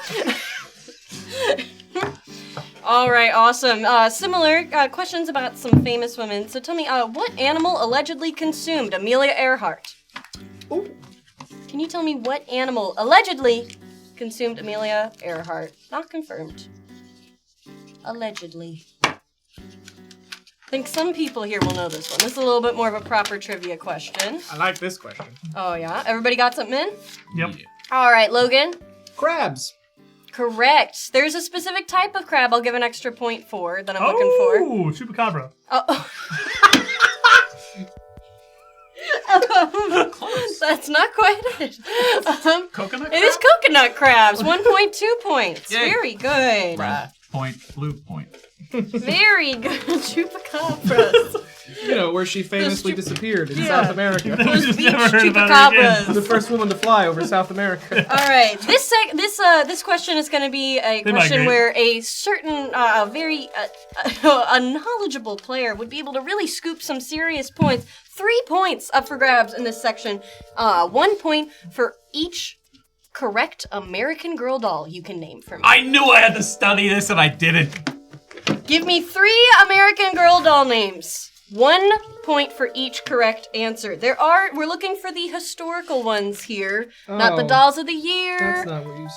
S1: All right, awesome. Similar questions about some famous women. So tell me, what animal allegedly consumed Amelia Earhart?
S4: Ooh.
S1: Can you tell me what animal allegedly consumed Amelia Earhart? Not confirmed. Allegedly. I think some people here will know this one. This is a little bit more of a proper trivia question.
S4: I like this question.
S1: Oh, yeah? Everybody got something in?
S2: Yep.
S3: Yeah.
S1: All right, Logan.
S4: Crabs.
S1: Correct. There's a specific type of crab I'll give an extra point for that I'm looking for.
S2: Oh, chupacabra.
S1: Oh. That's not quite it.
S3: Coconut
S1: It is coconut crabs. 1.2 points.
S3: Yay.
S1: Very good.
S3: Point, blue point.
S1: Very good. Chupacabras.
S4: You know, where she famously disappeared in
S1: Yeah.
S4: South America.
S1: Those
S2: Just
S1: beach
S2: never heard about her again.
S1: chupacabras.
S4: The first woman to fly over South America.
S1: All right. This question is going to be a question
S2: migrate.
S1: where a certain, very a knowledgeable player would be able to really scoop some serious points. 3 points up for grabs in this section. 1 point for each correct American Girl doll you can name for me.
S3: I knew I had to study this and I didn't.
S1: Give me 3 American Girl doll names. 1 point for each correct answer. We're looking for the historical ones here, not the
S4: Oh.
S1: dolls of the year.
S4: That's not what you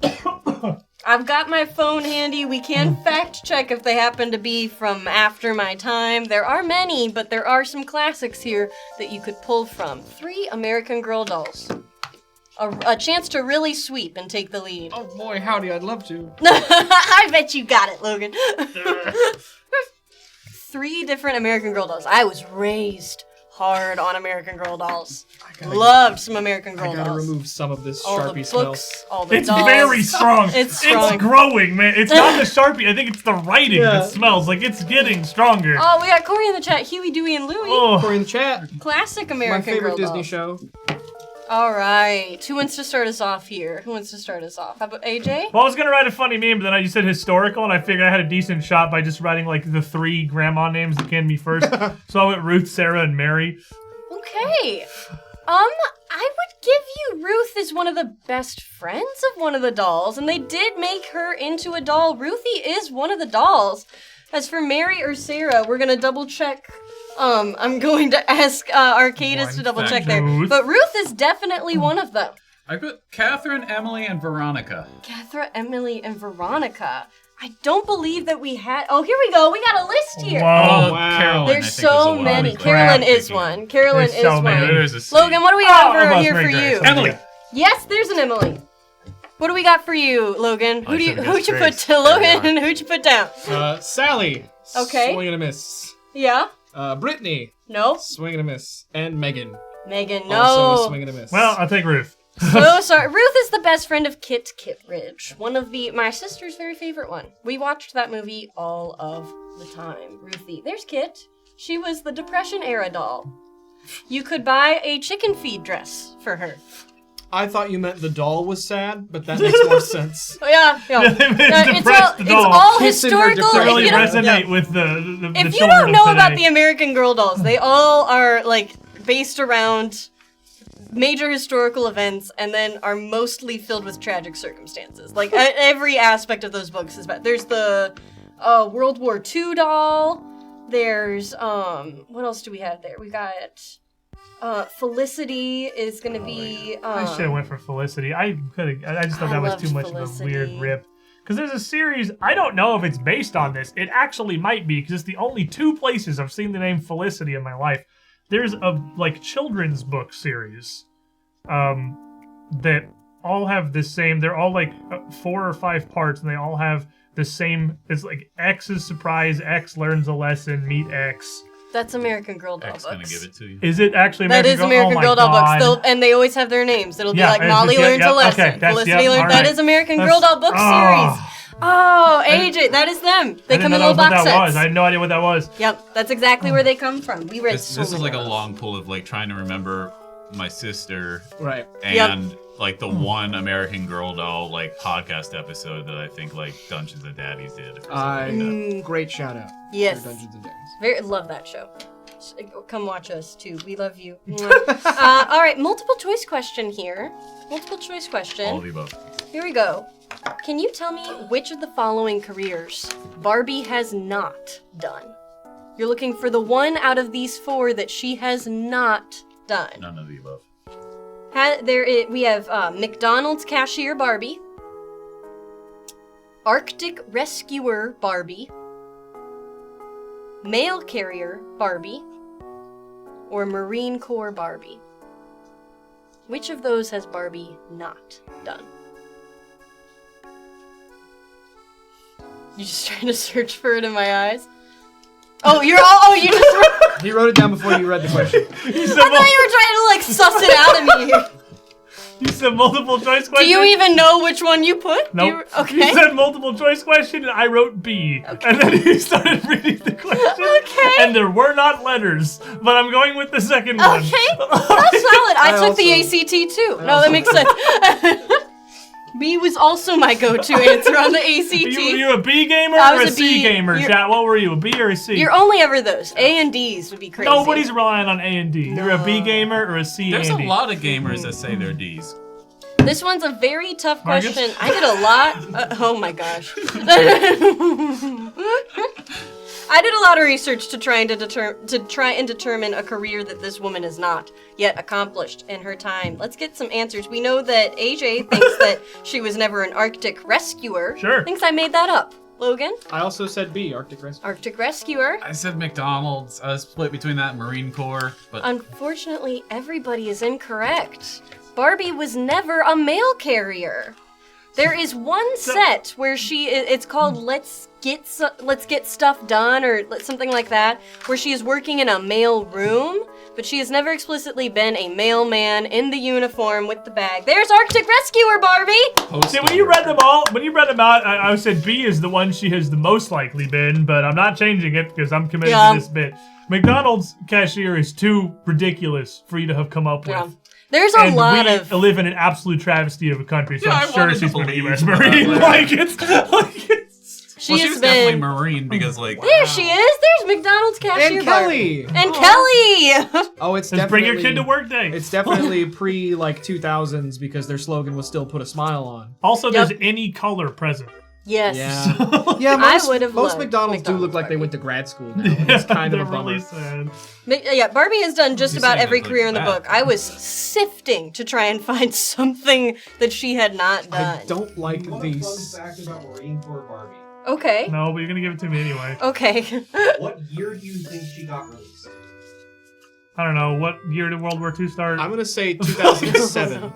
S4: said.
S1: I've got my phone handy. We can fact check if they happen to be from after my time. There are many, but there are some classics here that you could pull from. 3 American Girl dolls. A chance to really sweep and take the lead.
S4: Oh boy, howdy, I'd love to.
S1: I bet you got it, Logan. 3 different American Girl dolls. I was raised hard on American Girl dolls. Loved some American Girl
S4: I gotta
S1: dolls.
S4: remove some of this
S1: All
S4: Sharpie
S1: the
S4: smell.
S1: books, all the
S2: It's
S1: dolls.
S2: very strong.
S1: It's strong.
S2: It's growing, man. It's not the Sharpie. I think it's the writing
S4: Yeah.
S2: that smells. Like, it's getting stronger.
S1: Oh, we got Corey in the chat. Huey, Dewey, and Louie.
S2: Oh.
S4: Corey in the chat.
S1: Classic
S4: My
S1: American
S4: favorite
S1: Girl
S4: Disney
S1: dolls.
S4: show.
S1: All right. Who wants to start us off here? How about AJ?
S2: Well, I was gonna write a funny meme, but then you said historical, and I figured I had a decent shot by just writing like the 3 grandma names that came to me first. So I went Ruth, Sarah, and Mary.
S1: Okay. I would give you Ruth is one of the best friends of one of the dolls, and they did make her into a doll. Ruthie is one of the dolls. As for Mary or Sarah, we're gonna double check. I'm going to ask Arcadis to double check there.
S2: Ruth.
S1: But Ruth is definitely one of them.
S3: I put Catherine, Emily, and Veronica.
S1: Catherine, Emily, and Veronica. I don't believe that we had. Oh, here we go. We got a list here.
S2: Whoa.
S4: wow.
S3: Carolyn,
S1: There's
S3: I think,
S1: so
S3: is the one.
S1: many.
S2: Holy
S1: Carolyn
S2: crap.
S1: is one. Carolyn
S2: There's
S1: is
S2: so
S1: one.
S2: many.
S3: There's a C.
S1: Logan, what do we
S2: Oh,
S1: got
S2: I lost
S1: here
S2: Mary
S1: for
S2: Grace.
S1: you?
S3: Emily.
S1: Yes, there's an Emily. What do we got for you, Logan?
S2: I should've
S1: Who'd you
S2: guessed
S1: put
S2: Grace.
S1: to Logan? Who'd you put down?
S4: Sally.
S1: Okay.
S4: Swing and a miss.
S1: Yeah.
S4: Brittany.
S1: No.
S4: Swing and a miss. And Megan.
S1: Megan.
S4: Also a
S1: No.
S4: swing and a miss.
S2: Well, I'll take Ruth.
S1: So sorry. Ruth is the best friend of Kit Kittredge, one of my sister's very favorite one. We watched that movie all of the time. Ruthie. There's Kit. She was the Depression era doll. You could buy a chicken feed dress for her.
S4: I thought you meant the doll was sad, but that makes more sense.
S1: Oh, yeah.
S2: It's depressed, the
S1: it's
S2: doll.
S1: all
S4: Kissing her
S1: historical.
S2: To really
S1: If you don't-
S2: resonate with the
S1: If you
S2: children
S1: don't know
S2: of
S1: about
S2: today.
S1: the American Girl dolls, they all are like based around major historical events and then are mostly filled with tragic circumstances. Like every aspect of those books is bad. There's the World War II doll. There's what else do we have there? We got Felicity is gonna be
S2: I should have went for Felicity. I just thought
S1: I
S2: that was
S1: loved
S2: too much
S1: Felicity.
S2: of a weird rip. Because there's a series, I don't know if it's based on this. It actually might be, because it's the only 2 places I've seen the name Felicity in my life. There's a children's book series that all have the same. They're all 4 or 5 parts, and they all have the same. It's like X is surprise, X learns a lesson, meet X.
S1: That's American Girl doll
S3: X
S1: books.
S3: gonna give it to you.
S2: Is it actually
S1: That
S2: American
S1: is
S2: Girl?
S1: American
S2: oh
S1: Girl
S2: my
S1: doll
S2: God.
S1: books. And they always have their names. It'll be
S2: Yeah,
S1: like
S2: it's
S1: Molly
S2: just-
S1: Learns a Lesson.
S2: okay, that's-
S1: Felicity
S2: yep,
S1: Learns.
S2: all
S1: That
S2: right.
S1: is American
S2: That's-
S1: Girl doll book series. Oh, AJ, that is them. They
S2: I
S1: come
S2: didn't
S1: in
S2: know
S1: little
S2: that was what
S1: box
S2: that
S1: sets.
S2: was. I had no idea what that was.
S1: Yep, that's exactly where they come from. We read
S3: This
S1: so
S3: is
S1: many
S3: like a
S1: of those.
S3: long pull of like trying to remember my sister
S4: Right.
S3: and like the one American Girl doll like podcast episode that I think like Dungeons and Daddies did. Or something like that.
S4: Great shout out.
S1: Yes.
S4: For Dungeons and Dragons.
S1: Very love that show. Come watch us too. We love you. All right, multiple choice question here. Multiple choice question.
S3: All of the above.
S1: Here we go. Can you tell me which of the following careers Barbie has not done? You're looking for the one out of these 4 that she has not done.
S3: None of the above.
S1: We have McDonald's cashier Barbie, Arctic rescuer Barbie, mail carrier Barbie, or Marine Corps Barbie. Which of those has Barbie not done? You just trying to search for it in my eyes? Oh, you just...
S4: He wrote it down before you read the question.
S1: I thought you were trying to, like, suss it out of me.
S2: You said multiple choice question?
S1: Do you even know which one you put?
S2: Nope.
S1: Okay.
S2: You said multiple choice question and I wrote B. Okay. And then you started reading the question.
S1: Okay.
S2: And there were not letters, but I'm going with the second one.
S1: Okay. That's solid. I took the ACT too. No, that makes sense. B was also my go-to answer on the ACT.
S2: You a B gamer
S1: I
S2: or
S1: was
S2: a
S1: a
S2: C
S1: B.
S2: gamer, chat? What were you, a B or a C?
S1: You're only ever those. A and D's would be crazy.
S2: Nobody's relying on A and D.
S1: No.
S2: You're a B gamer or a C
S3: There's
S2: and
S3: a
S2: D.
S3: lot of gamers that say they're D's.
S1: This one's a very tough
S2: Marcus?
S1: question. I did a lot. Oh my gosh. I did a lot of research to try and determine a career that this woman has not yet accomplished in her time. Let's get some answers. We know that AJ thinks that she was never an Arctic rescuer.
S2: Sure.
S1: Thinks I made that up. Logan?
S4: I also said B, Arctic Rescue.
S1: Arctic rescuer.
S3: I said McDonald's. I was split between that and Marine Corps, but
S1: Unfortunately, everybody is incorrect. Barbie was never a mail carrier. There is one set where it's called Let's Get Stuff Done or something like that, where she is working in a mail room, but she has never explicitly been a mailman in the uniform with the bag. There's Arctic Rescuer, Barbie!
S2: See, when you read them out, I said B is the one she has the most likely been, but I'm not changing it because I'm committed to this bit. McDonald's cashier is too ridiculous for you to have come up with.
S1: Yeah. There's a lot
S2: we
S1: of...
S2: live in an absolute travesty of a country, so
S3: Yeah,
S2: I'm
S3: I
S2: sure
S3: wanted to
S2: she's going to be
S3: believe
S2: U.S. Marine.
S3: that.
S2: Like it's
S1: She
S3: well,
S1: has
S3: she's definitely
S1: been...
S3: Marine because like
S1: There she is! There's McDonald's cashier
S4: And
S1: Barbie.
S4: Kelly!
S1: And Kelly!
S4: Oh, it's
S2: Just
S4: definitely...
S2: bring your kid to work day.
S4: It's definitely pre, 2000s because their slogan was still put a smile on.
S2: Also,
S1: Yep.
S2: there's any color present.
S1: Yes.
S4: Yeah. Yeah,
S1: I would have
S4: most
S1: loved
S4: McDonald's do look
S1: McDonald's
S4: like they
S1: Barbie.
S4: went to grad school now. It's kind of
S2: They're
S4: a bummer.
S2: really sad.
S1: Yeah, Barbie has done just
S3: You're
S1: about
S3: saying
S1: every
S3: it like
S1: career in the
S3: that.
S1: book. I was sifting to try and find something that she had not done.
S4: I don't like
S5: What a
S4: these.
S5: fun fact about Marine Corps Barbie.
S1: Okay.
S2: No, but you're going to give it to me anyway.
S1: Okay.
S5: What year do you think she got released?
S2: I don't know. What year did World War II start?
S4: I'm gonna say 2007.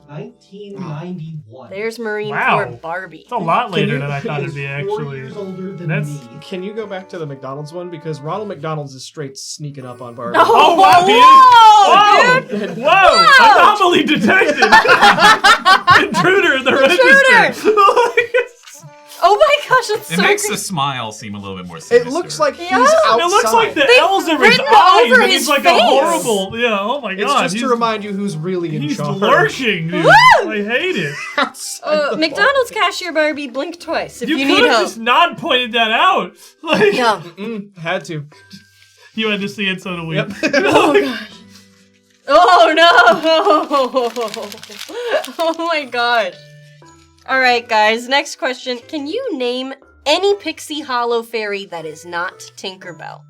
S5: 1991.
S1: There's Marine
S2: Wow.
S1: Corps Barbie.
S2: It's a lot later
S5: Can
S2: than I
S5: you-
S2: thought
S5: she
S2: it'd be,
S5: is 4
S2: actually.
S5: years older than
S2: That's-
S5: me.
S4: Can you go back to the McDonald's one? Because Ronald McDonald's is straight sneaking up on Barbie.
S2: Oh, wow, he is.
S1: Whoa, dude!
S2: Whoa! Whoa! Anomaly detected! Intruder in the register!
S1: Oh my gosh, it's
S3: it
S1: so
S3: makes
S1: creepy.
S3: the smile seem a little bit more sinister.
S4: It looks like he's
S1: Yeah.
S4: outside.
S2: It looks like the
S1: They've
S2: L's are his
S1: written
S2: eyes,
S1: over
S2: and
S1: his
S2: he's like
S1: face.
S2: a horrible. Yeah, oh my
S4: It's
S2: god.
S4: just to remind you who's really in
S2: He's
S4: charge.
S2: lurking, dude.
S1: Woo!
S2: I hate it.
S4: Outside the
S1: McDonald's cashier Barbie, blink twice if you,
S2: You
S1: need
S2: could have
S1: help.
S2: just not pointed that out. Like,
S1: Yeah.
S4: Had to.
S2: You had to see it, so do we.
S4: Yep.
S1: Oh gosh. Oh no! Oh my god. Alright guys, next question. Can you name any Pixie Hollow fairy that is not Tinkerbell?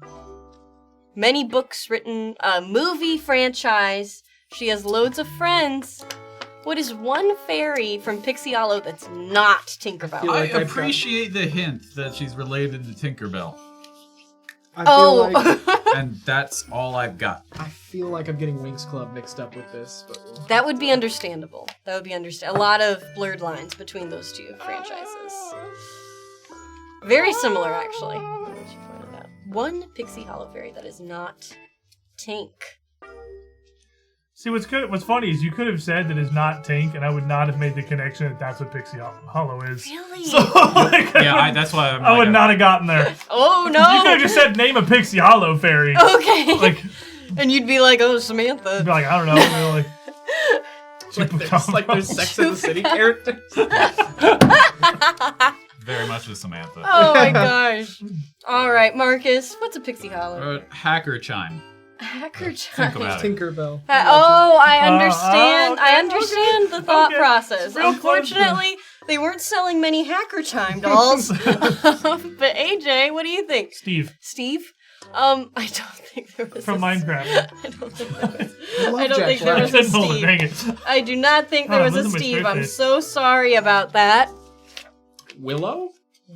S1: Many books written, a movie franchise. She has loads of friends. What is one fairy from Pixie Hollow that's not Tinkerbell?
S4: feel
S3: I
S4: like I've got-
S3: appreciate the hint that she's related to Tinkerbell,
S4: I feel
S1: Oh.
S4: like
S3: and that's all I've got.
S4: I feel like I'm getting Winx Club mixed up with this, but
S1: That would be understandable. That would be A lot of blurred lines between those two franchises. Very similar, actually. She pointed out. one Pixie Hollow Fairy that is not Tink.
S2: See, what's funny is you could have said that it's not Tink, and I would not have made the connection that that's what Pixie Hollow is.
S1: Really?
S2: So, like,
S3: That's why
S2: I would not have gotten there.
S1: Oh, no!
S2: You could have just said, name a Pixie Hollow Fairy.
S1: Okay.
S2: Like,
S1: and you'd be like, oh, Samantha.
S2: you'd be like, I don't know. Like,
S4: like there's Sex in the City characters.
S3: Very much with Samantha.
S1: Oh my gosh. All right, Marcus, what's a Pixie Hollow?
S3: Hacker chime.
S1: Hacker
S3: Think
S1: chime.
S3: about it.
S4: Tinkerbell.
S1: I understand.
S2: okay,
S1: I understand the thought
S2: okay.
S1: process.
S2: Real
S1: Unfortunately, they weren't selling many Hacker Chime dolls. But AJ, what do you think?
S2: Steve
S1: I don't think there was
S2: from
S1: a
S2: Minecraft.
S1: I don't think there was.
S4: love
S1: I don't
S4: Jack
S1: think there
S2: I
S1: was a
S2: said Nolan, dang
S1: Steve.
S2: it.
S1: I do not think there
S2: Oh,
S1: was a
S2: those are my
S1: Steve. I'm
S2: birthdays.
S1: so sorry about that.
S4: Willow?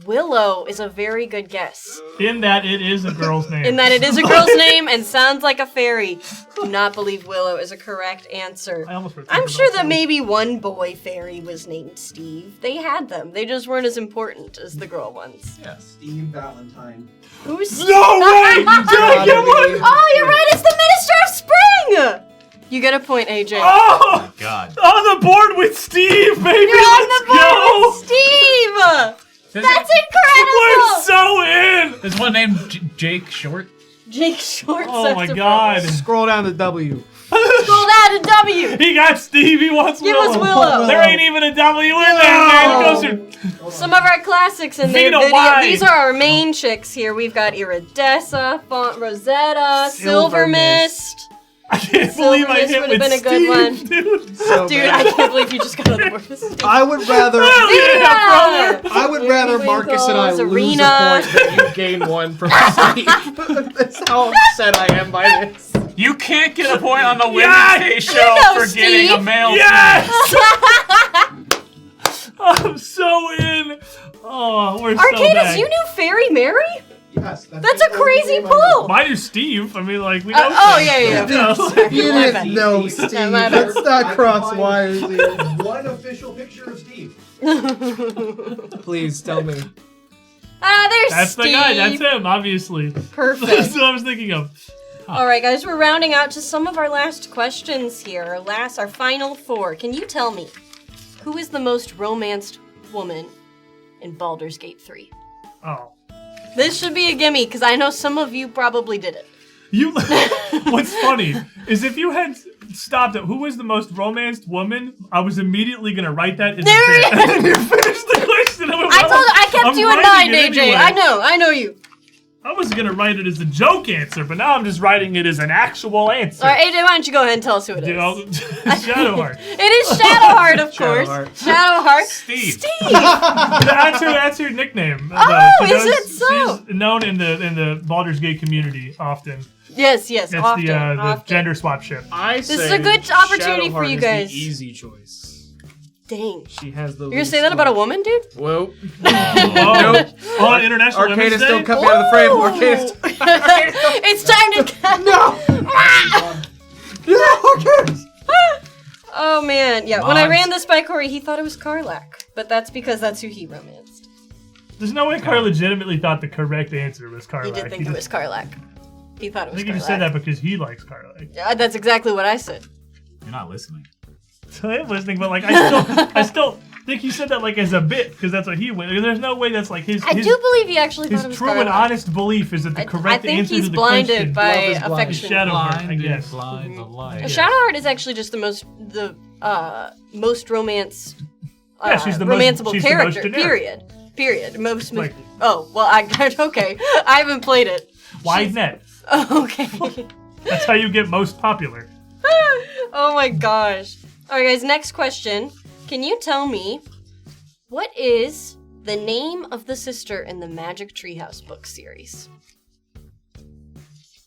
S1: Willow is a very good guess.
S2: In that it is a girl's name.
S1: In that it is a girl's name and sounds like a fairy. Do not believe Willow is a correct answer.
S2: I almost wrote
S1: I'm
S2: Tinkerbell,
S1: sure that
S2: too.
S1: maybe one boy fairy was named Steve. They had them. They just weren't as important as the girl ones.
S3: Yes.
S5: Steve Valentine.
S1: Who's
S2: No way! You
S4: Gotta
S2: get one!
S4: be.
S1: Oh, you're right. It's the Minister of Spring. You get a point, AJ.
S2: Oh!
S3: God.
S2: On the board with Steve, baby!
S1: You're on
S2: Let's
S1: the board with
S2: go!
S1: Steve. That's
S2: We're
S1: incredible.
S2: so in!
S3: There's one named Jake Short.
S1: Jake Short.
S2: Oh my god.
S4: Scroll down to W.
S1: Scroll down to W.
S2: He got Steve, he wants
S1: Give
S2: Willow.
S1: us Willow.
S2: There ain't even a W in there, man. It goes to...
S1: Some of our classics in their
S2: Vita
S1: video.
S2: Y.
S1: These are our main chicks here. We've got Iridessa, Font Rosetta, Silver Mist.
S2: I can't
S1: Silver
S2: believe I
S1: Mist
S2: hit
S1: would've
S2: with
S1: been a
S2: Steve,
S1: good one.
S2: dude.
S4: So
S1: Dude,
S4: bad.
S1: I can't believe you just got on the board with Steve.
S4: I would rather
S2: Hell yeah, brother!
S4: I would rather Marcus and I
S1: Winkles,
S4: lose
S1: Arena.
S4: a point than you gain one from Steve. That's how upset I am by this.
S3: You can't get a point on the
S2: Yes!
S3: Wednesday show
S1: know,
S3: for getting a
S1: Steve.
S3: male.
S2: Yes! I'm so in. Oh, we're so
S1: Arcadis,
S2: back.
S1: you knew Fairy Mary?
S5: Yes,
S1: That's a
S5: the
S1: crazy
S5: only name I
S1: pull.
S2: Mine is Steve. I mean, like, we know
S1: Oh,
S2: things.
S1: yeah.
S2: You know?
S1: Sorry,
S4: You
S1: my
S4: didn't
S1: bad.
S4: know, Steve.
S1: Yeah, my bad.
S4: Let's not
S5: I
S4: cross
S5: can
S4: wires
S5: find
S4: here.
S5: One official picture of Steve.
S4: Please tell me.
S1: There's
S2: That's
S1: Steve.
S2: the guy. That's him, obviously. That's
S1: Perfect.
S2: what I was thinking of.
S1: All right, guys, we're rounding out to some of our last questions here. Our final four. Can you tell me who is the most romanced woman in Baldur's Gate 3?
S2: Oh.
S1: This should be a gimme, because I know some of you probably did it.
S2: You. What's funny is if you had stopped at who was the most romanced woman, I was immediately gonna write that in
S1: There
S2: the
S1: he
S2: bit. And then you finished the question. I went,
S1: I
S2: well,
S1: told you, I kept
S2: I'm
S1: you in
S2: writing
S1: mind,
S2: it
S1: AJ.
S2: anyway.
S1: I know you.
S2: I was gonna write it as a joke answer, but now I'm just writing it as an actual answer.
S1: All right, AJ, why don't you go ahead and tell us who it
S2: You
S1: is?
S2: know, Shadowheart.
S1: It is Shadowheart, of course.
S4: Shadowheart.
S1: Shadowheart.
S3: Steve.
S2: That's her nickname.
S1: Oh,
S2: She
S1: is it so?
S2: She's known in the Baldur's Gate community often.
S1: Yes,
S2: It's
S1: often.
S2: the
S1: often.
S2: gender swap ship.
S4: This
S1: is a good opportunity for you guys.
S4: The easy choice.
S1: Dang.
S4: She has the.
S1: You're gonna say that about a woman, dude?
S4: Whoa.
S2: Oh,
S4: Nope.
S2: on International Women's
S4: Arcadis,
S2: Day?
S4: don't cut me out of the frame.
S1: Ooh.
S4: Arcadis.
S1: It's time to
S4: No. No, Arcadis.
S1: Oh man, yeah. When I ran this by Corey, he thought it was Karlach, but that's because that's who he romanced.
S2: There's no way Carl legitimately thought the correct answer was Karlach.
S1: He did think it was Karlach. He thought it
S2: I
S1: was
S2: think he
S1: Karlach.
S2: just said that because he likes Karlach.
S1: Yeah, that's exactly what I said.
S3: You're not listening.
S2: So I am listening, but like I still think he said that like as a bit because that's what he went. There's no way that's like his.
S1: I do believe he actually
S2: His
S1: thought it was
S2: true
S1: Karlach.
S2: and honest belief is that the
S1: I
S2: correct
S1: think
S2: answer
S1: he's
S2: to the
S1: blinded
S2: question
S1: by
S4: Love is blind.
S2: is
S1: affection.
S2: Shadowheart, I guess.
S3: Blind the light.
S1: Shadowheart is actually just the most romanced,
S2: Yeah, she's the most-
S1: romanceable
S2: she's the most
S1: character.
S2: generic.
S1: Period. Most.
S2: Like-
S1: Oh well, okay. I haven't played it.
S2: Wide net.
S1: Oh, okay.
S2: That's how you get most popular.
S1: Oh my gosh. Alright guys, next question. Can you tell me what is the name of the sister in the Magic Treehouse book series?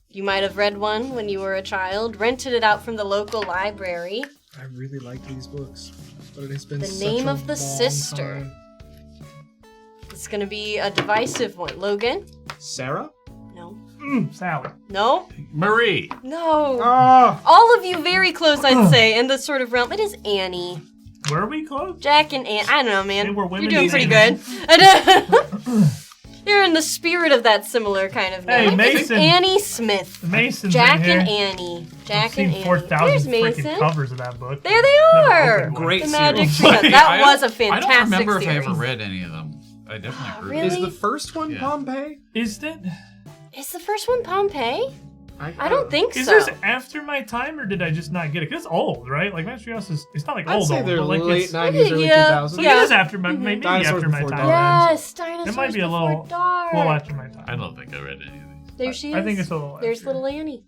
S1: You might have read one when you were a child, rented it out from the local library.
S4: I really like these books, but it has been
S1: The
S4: such
S1: name
S4: a
S1: of the
S4: long
S1: sister.
S4: time.
S1: It's gonna be a divisive one. Logan?
S4: Sarah?
S1: No.
S2: Sally.
S1: No?
S3: Marie.
S1: No.
S4: Ah.
S1: All of you very close, I'd say, in this sort of realm. It is Annie.
S2: Were we close?
S1: Jack and Anne. I don't know, man.
S2: They were women
S1: You're doing
S2: in
S1: pretty
S2: names.
S1: good. You're in the spirit of that similar kind of name.
S2: Hey, Mason.
S1: It's Annie Smith.
S2: Mason's
S1: Jack
S2: in here.
S1: and Annie. Jack
S2: I've
S1: and
S2: seen
S1: Annie.
S2: 4,000
S1: There's
S2: freaking
S1: Mason.
S2: covers of that book.
S1: There they
S2: Never
S1: are.
S2: opened one.
S4: Great
S1: The Magic
S4: series.
S1: Tree. That was a
S3: I
S1: fantastic
S3: don't remember
S1: series.
S3: if I ever read any of them. I definitely heard
S1: really?
S3: of
S4: Is the first one
S3: Yeah.
S4: Pompeii?
S2: Is that?
S1: Is the first one Pompeii? I don't think
S2: Is
S1: so.
S2: this after my time, or did I just not get it? Because it's old, right? Like Magic Tree House is. It's not like
S4: I'd
S2: old,
S4: say
S2: old,
S4: they're
S2: but like
S4: late
S2: it's.
S4: 90s, early
S1: Yeah.
S4: 2000s.
S2: So
S1: Yeah.
S2: it is after my maybe
S4: Dinosaurs
S2: after my
S4: Before
S2: time.
S4: Dark.
S1: Yes, Dinosaurs
S2: It might be a
S1: Before
S2: little
S1: Dark.
S2: after my time.
S3: I don't think I read any of these.
S1: There she is.
S2: I think it's a little.
S1: There's
S2: after.
S1: little Annie.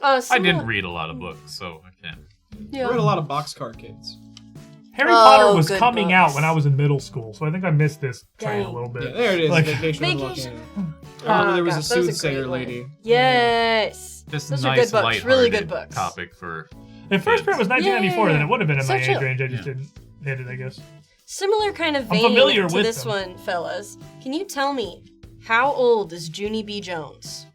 S3: I didn't read a lot of books, so I can't.
S1: Yeah.
S4: I read a lot of Boxcar Kids.
S2: Harry Potter
S1: Oh,
S2: was
S1: good
S2: coming out
S1: books.
S2: when I was in middle school, so I think I missed this train a
S1: Dang.
S2: little
S4: Yeah,
S2: bit.
S4: there it is.
S2: Like-
S4: Vacation of the
S1: Vacation.
S4: Volcano. I remember there was
S1: gosh,
S4: a
S1: that was a
S4: soothsayer
S1: great one.
S4: lady.
S1: Yes.
S3: Just
S1: Those
S3: nice,
S1: are good books.
S3: lighthearted
S1: Really good books.
S3: topic for.
S2: If first print was 1994,
S1: Yeah.
S2: then it would have been in my
S1: Such
S2: age
S1: a-
S2: range. I just
S3: Yeah.
S2: didn't hit it, I guess.
S1: Similar kind of
S2: I'm
S1: vein
S2: familiar
S1: to
S2: with
S1: this
S2: them.
S1: one, fellas. Can you tell me how old is Junie B. Jones?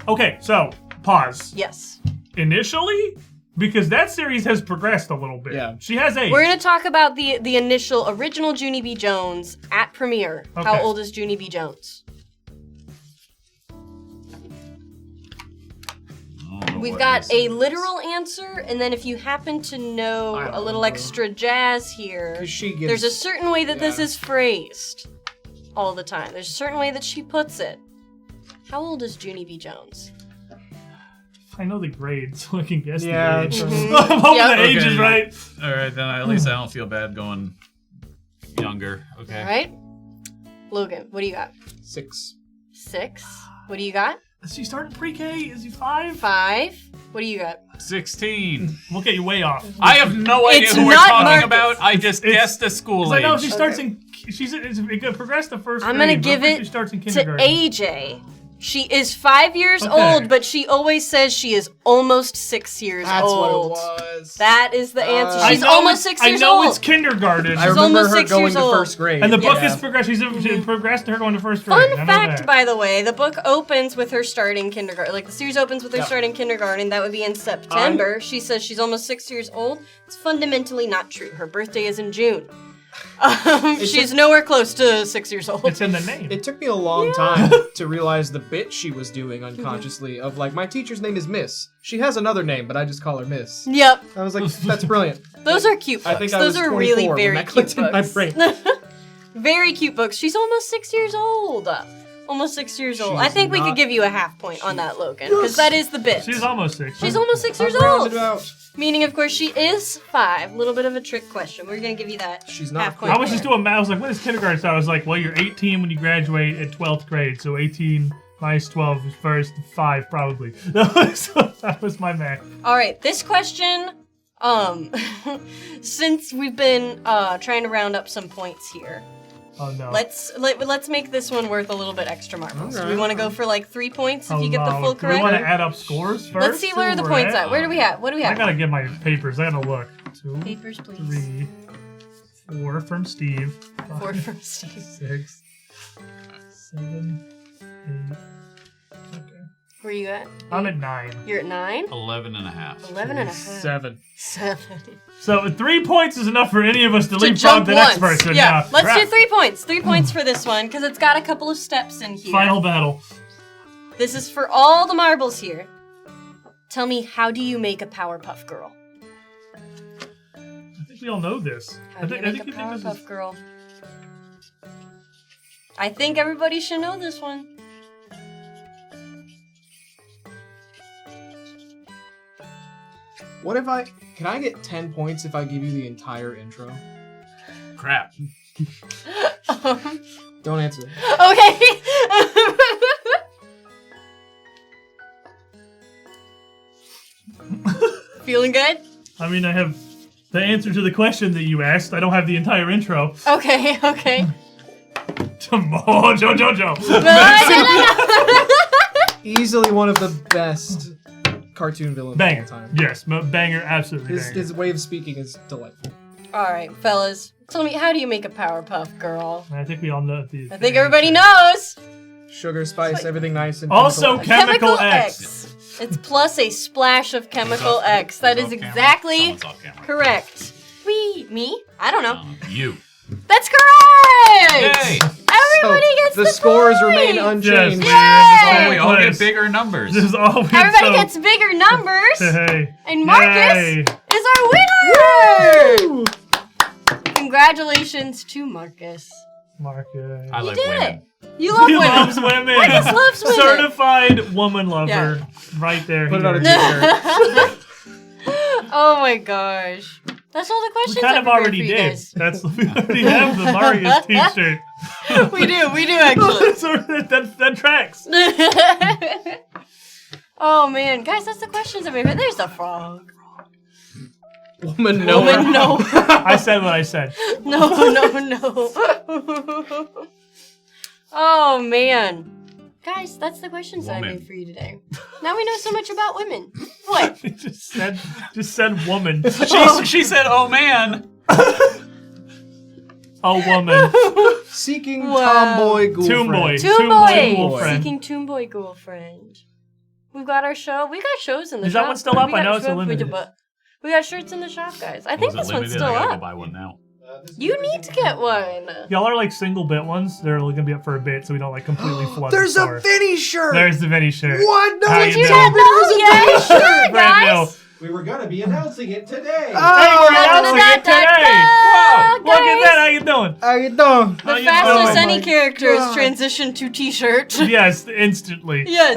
S2: Okay, so pause.
S1: Yes.
S2: Initially, because that series has progressed a little bit.
S4: Yeah.
S2: She has age.
S1: We're gonna talk about the initial original Junie B. Jones at premiere. How
S2: Okay.
S1: old is Junie B. Jones? We've got a literal answer, and then if you happen to know
S4: I don't
S1: a little
S4: know.
S1: extra jazz here,
S4: 'Cause she gives.
S1: there's a certain way that this
S4: yeah.
S1: is phrased all the time. There's a certain way that she puts it. How old is Junie B. Jones?
S2: I know the grades, so I can guess
S4: Yeah,
S2: the age.
S4: true.
S2: I'm hoping
S1: Yep.
S2: the age
S3: Okay.
S2: is right.
S3: All right, then at least I don't feel bad going younger. Okay.
S1: All right. Logan, what do you got?
S4: 6.
S1: 6. What do you got?
S2: Is she starting pre-K? Is he 5?
S1: 5. What do you got?
S3: 16.
S2: We'll get you way off.
S3: I have no idea
S1: It's
S3: who we're
S1: not
S3: talking
S1: Marcus.
S3: about. I just
S2: It's-
S3: guessed the school
S2: 'Cause I
S3: age.
S2: know she starts in. It's progressed the first.
S1: I'm
S2: grade,
S1: gonna
S2: but
S1: give
S2: when
S1: it
S2: She starts in
S1: To
S2: kindergarten.
S1: AJ. She is 5 years
S2: Okay.
S1: old, but she always says she is almost 6 years
S4: That's
S1: old.
S4: what it was.
S1: That is the answer.
S4: I
S1: She's
S2: know
S1: almost
S2: it's-
S1: 6 years
S2: I know
S1: old.
S2: it's kindergarten.
S4: I remember
S1: almost
S4: her
S1: 6
S4: going
S1: years
S4: to
S1: old.
S4: first grade.
S2: And the book
S1: Yeah.
S2: is progressed. She progressed to her going to first grade.
S1: Fun
S2: I know
S1: fact,
S2: that.
S1: by the way, the book opens with her starting kindergarten. Like, the series opens with her
S4: Yeah.
S1: starting kindergarten. That would be in September. She says she's almost 6 years old. It's fundamentally not true. Her birthday is in June. She's nowhere close to 6 years old.
S2: It's in the name.
S4: It took me a long time to realize the bit she was doing unconsciously of like, my teacher's name is Miss. She has another name, but I just call her Miss.
S1: Yep.
S4: I was like, that's brilliant.
S1: Those are cute books.
S4: I think I
S1: Those
S4: was
S1: are
S4: 24
S1: really
S4: when
S1: very
S4: that
S1: cute
S4: clicked in my
S1: books.
S4: brain.
S1: Very cute books. She's almost 6 years old. Almost 6 years old. I
S4: She's
S1: think we could
S4: not-
S1: give you a half point on that, Logan, because that is the bit.
S2: She's almost 6.
S1: She's almost 6 years
S4: Rounded
S1: old.
S4: out.
S1: Meaning, of course, she is 5. Little bit of a trick question. We're gonna give you that.
S4: She's not
S1: half
S4: cool.
S1: point.
S2: I was just doing math. I was like, when is kindergarten start? I was like, well, you're 18 when you graduate at 12th grade. So 18 minus 12 is first 5, probably. That was my math.
S1: All right, this question. Since we've been trying to round up some points here,
S2: Oh, no.
S1: let's make this one worth a little bit extra marbles.
S4: Okay.
S1: We want to go for like 3 points if
S2: Oh,
S1: you get the
S2: no.
S1: full
S2: Do we want
S1: correct.
S2: to add up scores first?
S1: Let's see where are the
S2: we're
S1: points at. Where do we have? What do we
S2: I
S1: have?
S2: gotta get my papers. I gotta look. 2,
S1: Papers, please.
S2: 3, 4 from Steve.
S1: 4 from Steve.
S2: 6, 7, 8. Okay.
S1: Where are you at?
S2: I'm at 9.
S1: You're at 9?
S3: 11 and a half.
S1: 11 and a half.
S4: 7.
S1: 7.
S2: So 3 points is enough for any of us to
S1: To
S2: leapfrog
S1: jump
S2: the
S1: once.
S2: next person.
S1: Yeah, let's
S2: Crap.
S1: do 3 points. 3 points for this one, because it's got a couple of steps in here.
S2: Final battle.
S1: This is for all the marbles here. Tell me, how do you make a Powerpuff Girl?
S2: I think we all know this.
S1: How do you make a
S2: you think this
S1: Powerpuff
S2: is...
S1: Girl? I think everybody should know this one.
S4: What if can I get 10 points if I give you the entire intro?
S3: Crap.
S4: Don't answer.
S1: Okay. Feeling good?
S2: I mean, I have the answer to the question that you asked. I don't have the entire intro.
S1: Okay, okay.
S2: Oh, Joe.
S1: No.
S4: Easily one of the best cartoon villains
S2: Banger.
S4: of all time.
S2: Yes, banger, absolutely banger.
S4: His way of speaking is delightful.
S1: All right, fellas. Tell me, how do you make a Powerpuff Girl?
S2: I think we all know the
S1: I think everybody knows.
S4: Sugar, spice, everything nice and
S2: Also,
S4: chemical X.
S2: Chemical X.
S1: It's plus a splash of Chemical X. That is
S3: Off camera.
S1: exactly
S3: Someone's off camera.
S1: correct. Me? I don't know.
S3: You.
S1: That's correct!
S3: Yay!
S1: Everybody gets the
S4: scores
S1: point.
S4: remain unchanged.
S2: Yes,
S3: We all get bigger numbers.
S2: This is all we
S1: Everybody gets bigger numbers.
S2: Hey.
S1: And Marcus
S2: Yay.
S1: is our winner.
S4: Woo!
S1: Congratulations to Marcus.
S2: Marcus.
S3: I
S1: You
S3: like
S1: did
S3: women.
S1: it. You love
S2: He
S1: women.
S2: loves women.
S1: Marcus loves women.
S2: Certified woman lover.
S1: Yeah.
S2: Right there.
S4: Put it on a
S2: here.
S4: t-shirt.
S1: Oh my gosh. That's all the
S2: We
S1: questions
S2: kind of
S1: I've prepared
S2: already
S1: for you
S2: did.
S1: guys.
S2: We already have the Marius t-shirt.
S1: We do actually.
S2: So that tracks.
S1: Oh man, guys, that's the questions I've prepared. There's the frog.
S4: Woman, no.
S1: Woman, no.
S2: I said what I said.
S1: No. Oh man. Guys, that's the questions that I
S3: Woman.
S1: made for you today. Now we know so much about women. What?
S2: just said woman.
S3: She said, "Oh man."
S2: A woman.
S4: Seeking
S1: Wow.
S4: tomboy ghoul
S2: Tomboy.
S4: friend.
S1: Toonboy!
S2: Ghoul friend.
S1: Seeking Toonboy girlfriend. We've got our show. We got shows in the
S2: Is
S1: shop.
S2: that one still up?
S1: We
S2: I
S1: got
S2: know it's a
S1: shows-
S2: limited.
S1: We got shirts in the shop, guys. I think
S3: Was it
S1: this one's
S3: limited?
S1: still
S3: I gotta go
S1: up.
S3: buy one now.
S1: You need to get one.
S2: Y'all are like single bit ones. They're gonna be up for a bit, so we don't like completely flood
S4: There's
S2: the
S4: a
S2: store.
S4: Vinny shirt.
S2: There's the Vinny shirt.
S4: What? No,
S2: How
S4: you
S2: you
S1: You
S2: doing?
S1: didn't know? Yeah, sure,
S2: Brand
S1: guys.
S2: new.
S5: We were gonna be announcing it today.
S2: Hey, we're announcing it today.
S1: Da-da-da-da-da,
S2: Look at
S1: guys.
S2: that. How you doing?
S4: How you doing?
S2: How
S1: The
S2: you
S1: fastest
S2: doing?
S1: any character
S4: God.
S1: has transitioned to t-shirt.
S2: Yes, instantly.
S1: Yes.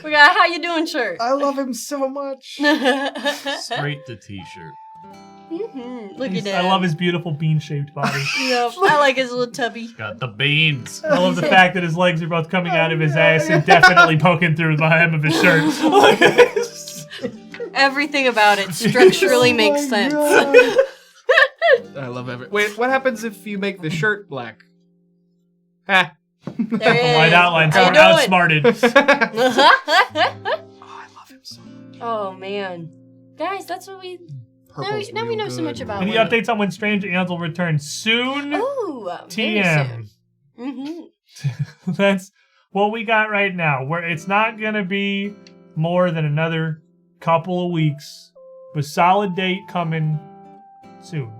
S1: We got a how you doing shirt.
S4: I love him so much.
S3: Straight to t-shirt.
S1: Look at that.
S2: I love his beautiful bean-shaped body.
S1: Yep. I like his little tubby.
S3: Got the beans.
S2: I love the fact that his legs are both coming out of his ass and definitely poking through the hem of his shirt.
S1: Everything about it structurally makes sense.
S4: I love everything. Wait, what happens if you make the shirt black? Ha.
S1: There it
S2: White
S1: is.
S2: outlines
S1: How
S2: are
S1: you doing?
S2: outsmarted.
S4: I love him so much.
S1: Oh man, guys, that's what we.
S4: Purple's
S1: Now we
S4: real
S1: know so
S4: good.
S1: much about
S2: Any
S1: women.
S2: updates on when Strange Ants will return soon?
S1: Ooh,
S2: TM. That's what we got right now. Where it's not gonna be more than another couple of weeks, but solid date coming soon.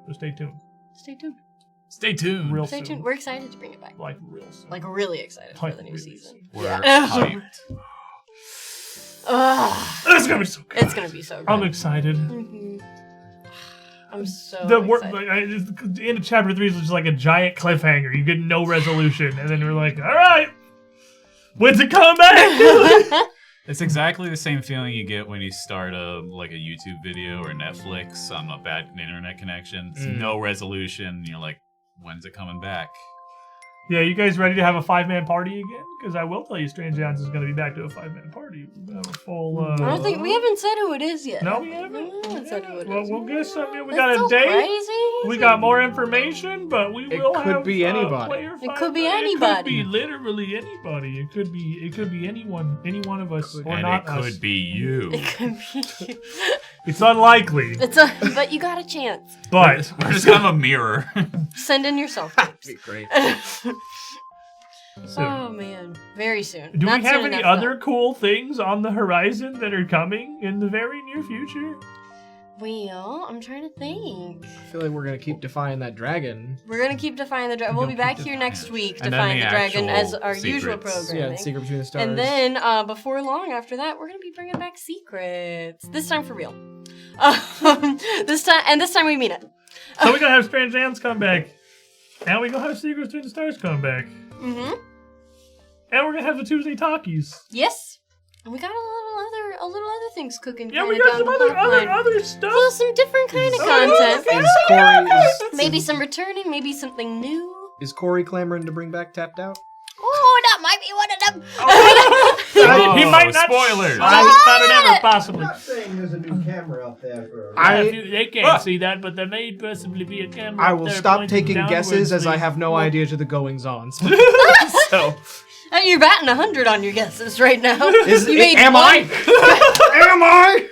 S2: So stay tuned.
S1: Stay tuned.
S3: Stay tuned.
S2: Real
S1: Stay
S2: soon.
S1: tuned. We're excited to bring it back.
S2: Like real soon.
S1: Like really excited for
S2: Like
S1: the new
S2: really
S1: season.
S3: We're
S1: Yeah.
S3: hyped.
S1: Ugh,
S2: It's gonna be so good.
S1: it's gonna be so good.
S2: I'm excited.
S1: I'm so
S2: The work
S1: excited.
S2: in chapter 3 is just like a giant cliffhanger. You get no resolution, and then we're like, all right, when's it coming back?
S3: It's exactly the same feeling you get when you start a YouTube video or Netflix on a bad internet connection. It's no resolution. And you're like, when's it coming back?
S2: Yeah, you guys ready to have a 5-man party again? Because I will tell you, Strange Ants is going to be back to a 5-man party. We're gonna have a full.
S1: I don't think we haven't said who it is yet.
S2: No, we haven't.
S1: No, we haven't said who it
S2: Well,
S1: is.
S2: we'll get something. We
S1: That's
S2: got a
S1: so
S2: date.
S1: Crazy.
S2: We got more information, but we
S4: It
S2: will
S4: could
S2: have
S4: be anybody.
S2: player
S1: It could be
S2: fight. It could
S1: anybody.
S2: be literally anybody. It could be anyone, any one of us, or
S3: And
S2: not
S3: it
S2: us.
S3: could be you.
S1: It could be.
S2: It's unlikely,
S1: But you got a chance.
S2: but
S3: We're just kind of a mirror.
S1: Send in your self
S4: That'd
S1: tapes.
S4: be great.
S2: soon.
S1: Oh man, very soon.
S2: Do
S1: Not
S2: we have
S1: soon
S2: any
S1: enough,
S2: other cool things on the horizon that are coming in the very near future?
S1: though. Well, I'm trying to think.
S4: I feel like we're gonna keep defying that dragon.
S1: We're gonna keep defying the dragon. We'll be
S2: You'll keep
S1: back here next week
S3: And then
S1: defying
S3: the
S1: the dragon as
S3: actual
S1: our usual
S3: secrets.
S1: programming.
S4: Yeah, Secret Between the Stars.
S1: And then before long after that, we're gonna be bringing back secrets. This time for real. This time we mean it.
S2: So we're gonna have Strange Ants come back, and we're gonna have Secrets Between the Stars come back,
S1: Mm-hmm.
S2: and we're gonna have the Tuesday talkies.
S1: Yes. And we got a little other things cooking.
S2: Yeah,
S1: kinda
S2: we got
S1: down
S2: some
S1: the
S2: other
S1: pipeline.
S2: stuff.
S1: Well, some different kind of
S2: Oh,
S1: content.
S2: yeah.
S4: is Corey
S1: Maybe some returning, maybe something new.
S4: is Corey clamoring to bring back Tapped Out?
S1: Oh, that might be one of them.
S3: Oh,
S2: He might not.
S3: spoilers.
S2: I thought it ever
S5: I'm
S2: possibly.
S5: not saying there's a new camera up there for.
S2: They can't see that, but there may possibly be a camera.
S4: I
S2: up
S4: will
S2: there
S4: stop
S2: pointing
S4: taking guesses as I
S2: downwards.
S4: have no idea to the goings on. So
S1: You're batting 100 on your guesses right now. You made
S4: am
S1: one.
S4: I? Am I?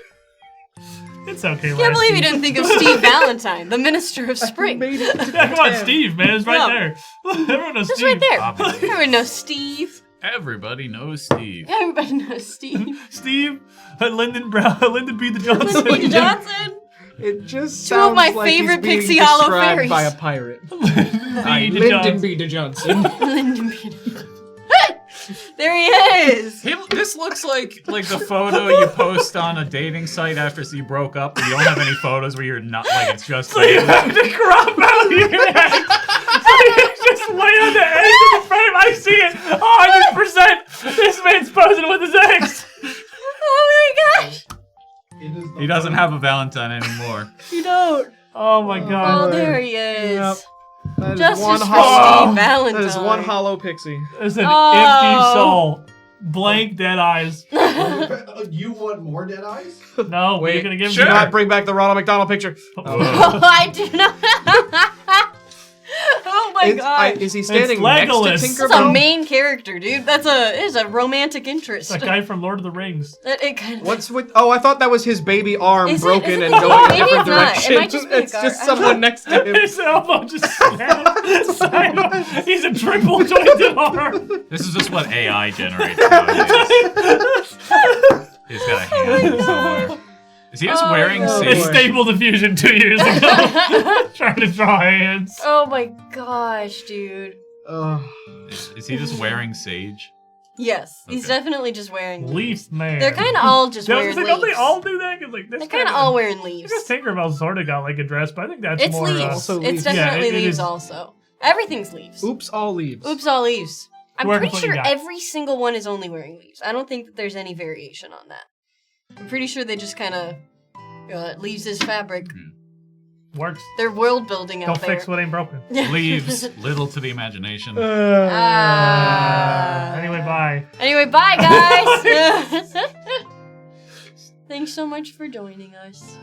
S2: It's okay.
S1: I can't believe you didn't think of Steve Valentine, the Minister of Spring.
S4: Made it.
S2: Yeah, come on, Steve, man, it's right
S1: No.
S2: there. Everyone knows
S1: Just
S2: Steve.
S1: right there.
S3: Obviously.
S1: Everyone knows Steve.
S3: Everybody knows Steve.
S1: Everybody knows Steve.
S2: Steve, Lyndon Brown, Lyndon B. the Johnson.
S1: Lyndon Johnson.
S4: It just
S1: Two of
S4: sounds
S1: my
S4: like
S1: favorite
S4: he's being
S1: Pixie Hollow
S4: described
S1: fairies.
S4: by a pirate.
S2: Lyndon
S4: Lyndon
S2: Johnson.
S4: B. Johnson.
S1: Lyndon B. There he is.
S3: This looks like the photo you post on a dating site after you broke up, but you don't have any photos where you're not like it's just.
S2: So you have to crop out your neck. So you just lay on the edge of the frame. I see it. 100%. This man's posing with his ex.
S1: Oh my gosh.
S3: He doesn't have a Valentine anymore.
S1: You don't.
S2: Oh my
S1: Oh,
S2: god.
S1: there he is.
S4: Yep. That is
S1: Justice
S4: one
S1: for
S4: hollow.
S1: Steve Valentine.
S4: That is one hollow pixie.
S2: It's an
S1: Oh.
S2: empty soul. Blank dead eyes.
S5: You want more dead eyes?
S2: No,
S4: Wait,
S2: you're gonna give
S3: sure.
S2: me
S4: Do not bring back the Ronald McDonald picture.
S1: Oh, I do not. Oh my god.
S4: Is he standing
S2: It's
S4: next to
S2: Legolas.
S4: Tinkerbell?
S1: That's a main character, dude. That's a romantic interest.
S2: that guy from Lord of the Rings.
S1: It kind of.
S4: What's with? Oh, I thought that was his baby arm
S1: Is it-
S4: broken
S1: is it
S4: and
S1: the-
S4: going a
S1: maybe
S4: different
S1: it's not. It
S4: direction.
S1: might just be a
S4: It's
S1: car.
S4: just
S1: I don't
S4: someone
S1: know.
S4: next to him.
S2: His elbow just snapped. He's a triple jointed arm.
S3: This is just what AI generates nowadays. He's got a hand somewhere. Is he just wearing
S1: no.
S2: It's
S3: sage?
S2: Stable Diffusion 2 years ago. Trying to draw hands.
S1: Oh my gosh, dude.
S4: Ugh.
S3: Is he just wearing sage?
S1: Yes, he's
S3: Okay.
S1: definitely just wearing leaves.
S2: Leaf man.
S1: They're kind of all just wearing leaves.
S2: Don't they all do that? 'Cause, like, this
S1: They're kind of all wearing leaves.
S2: I guess Tinkerbell sort of got like a dress, but I think that's
S1: It's
S2: more.
S1: leaves.
S4: also
S1: It's
S4: leaves.
S1: definitely
S2: Yeah, it
S1: leaves
S2: is.
S1: also. Everything's leaves.
S4: Oops, all leaves.
S1: Oops, all leaves. I'm
S2: Work
S1: pretty
S2: with what you
S1: sure
S2: got.
S1: every single one is only wearing leaves. I don't think that there's any variation on that. I'm pretty sure they just kind of leaves as fabric.
S2: Works.
S1: They're world building out
S2: Don't
S1: there.
S2: fix what ain't broken.
S3: Leaves little to the imagination.
S2: Anyway, bye.
S1: Anyway, bye guys. Thanks so much for joining us.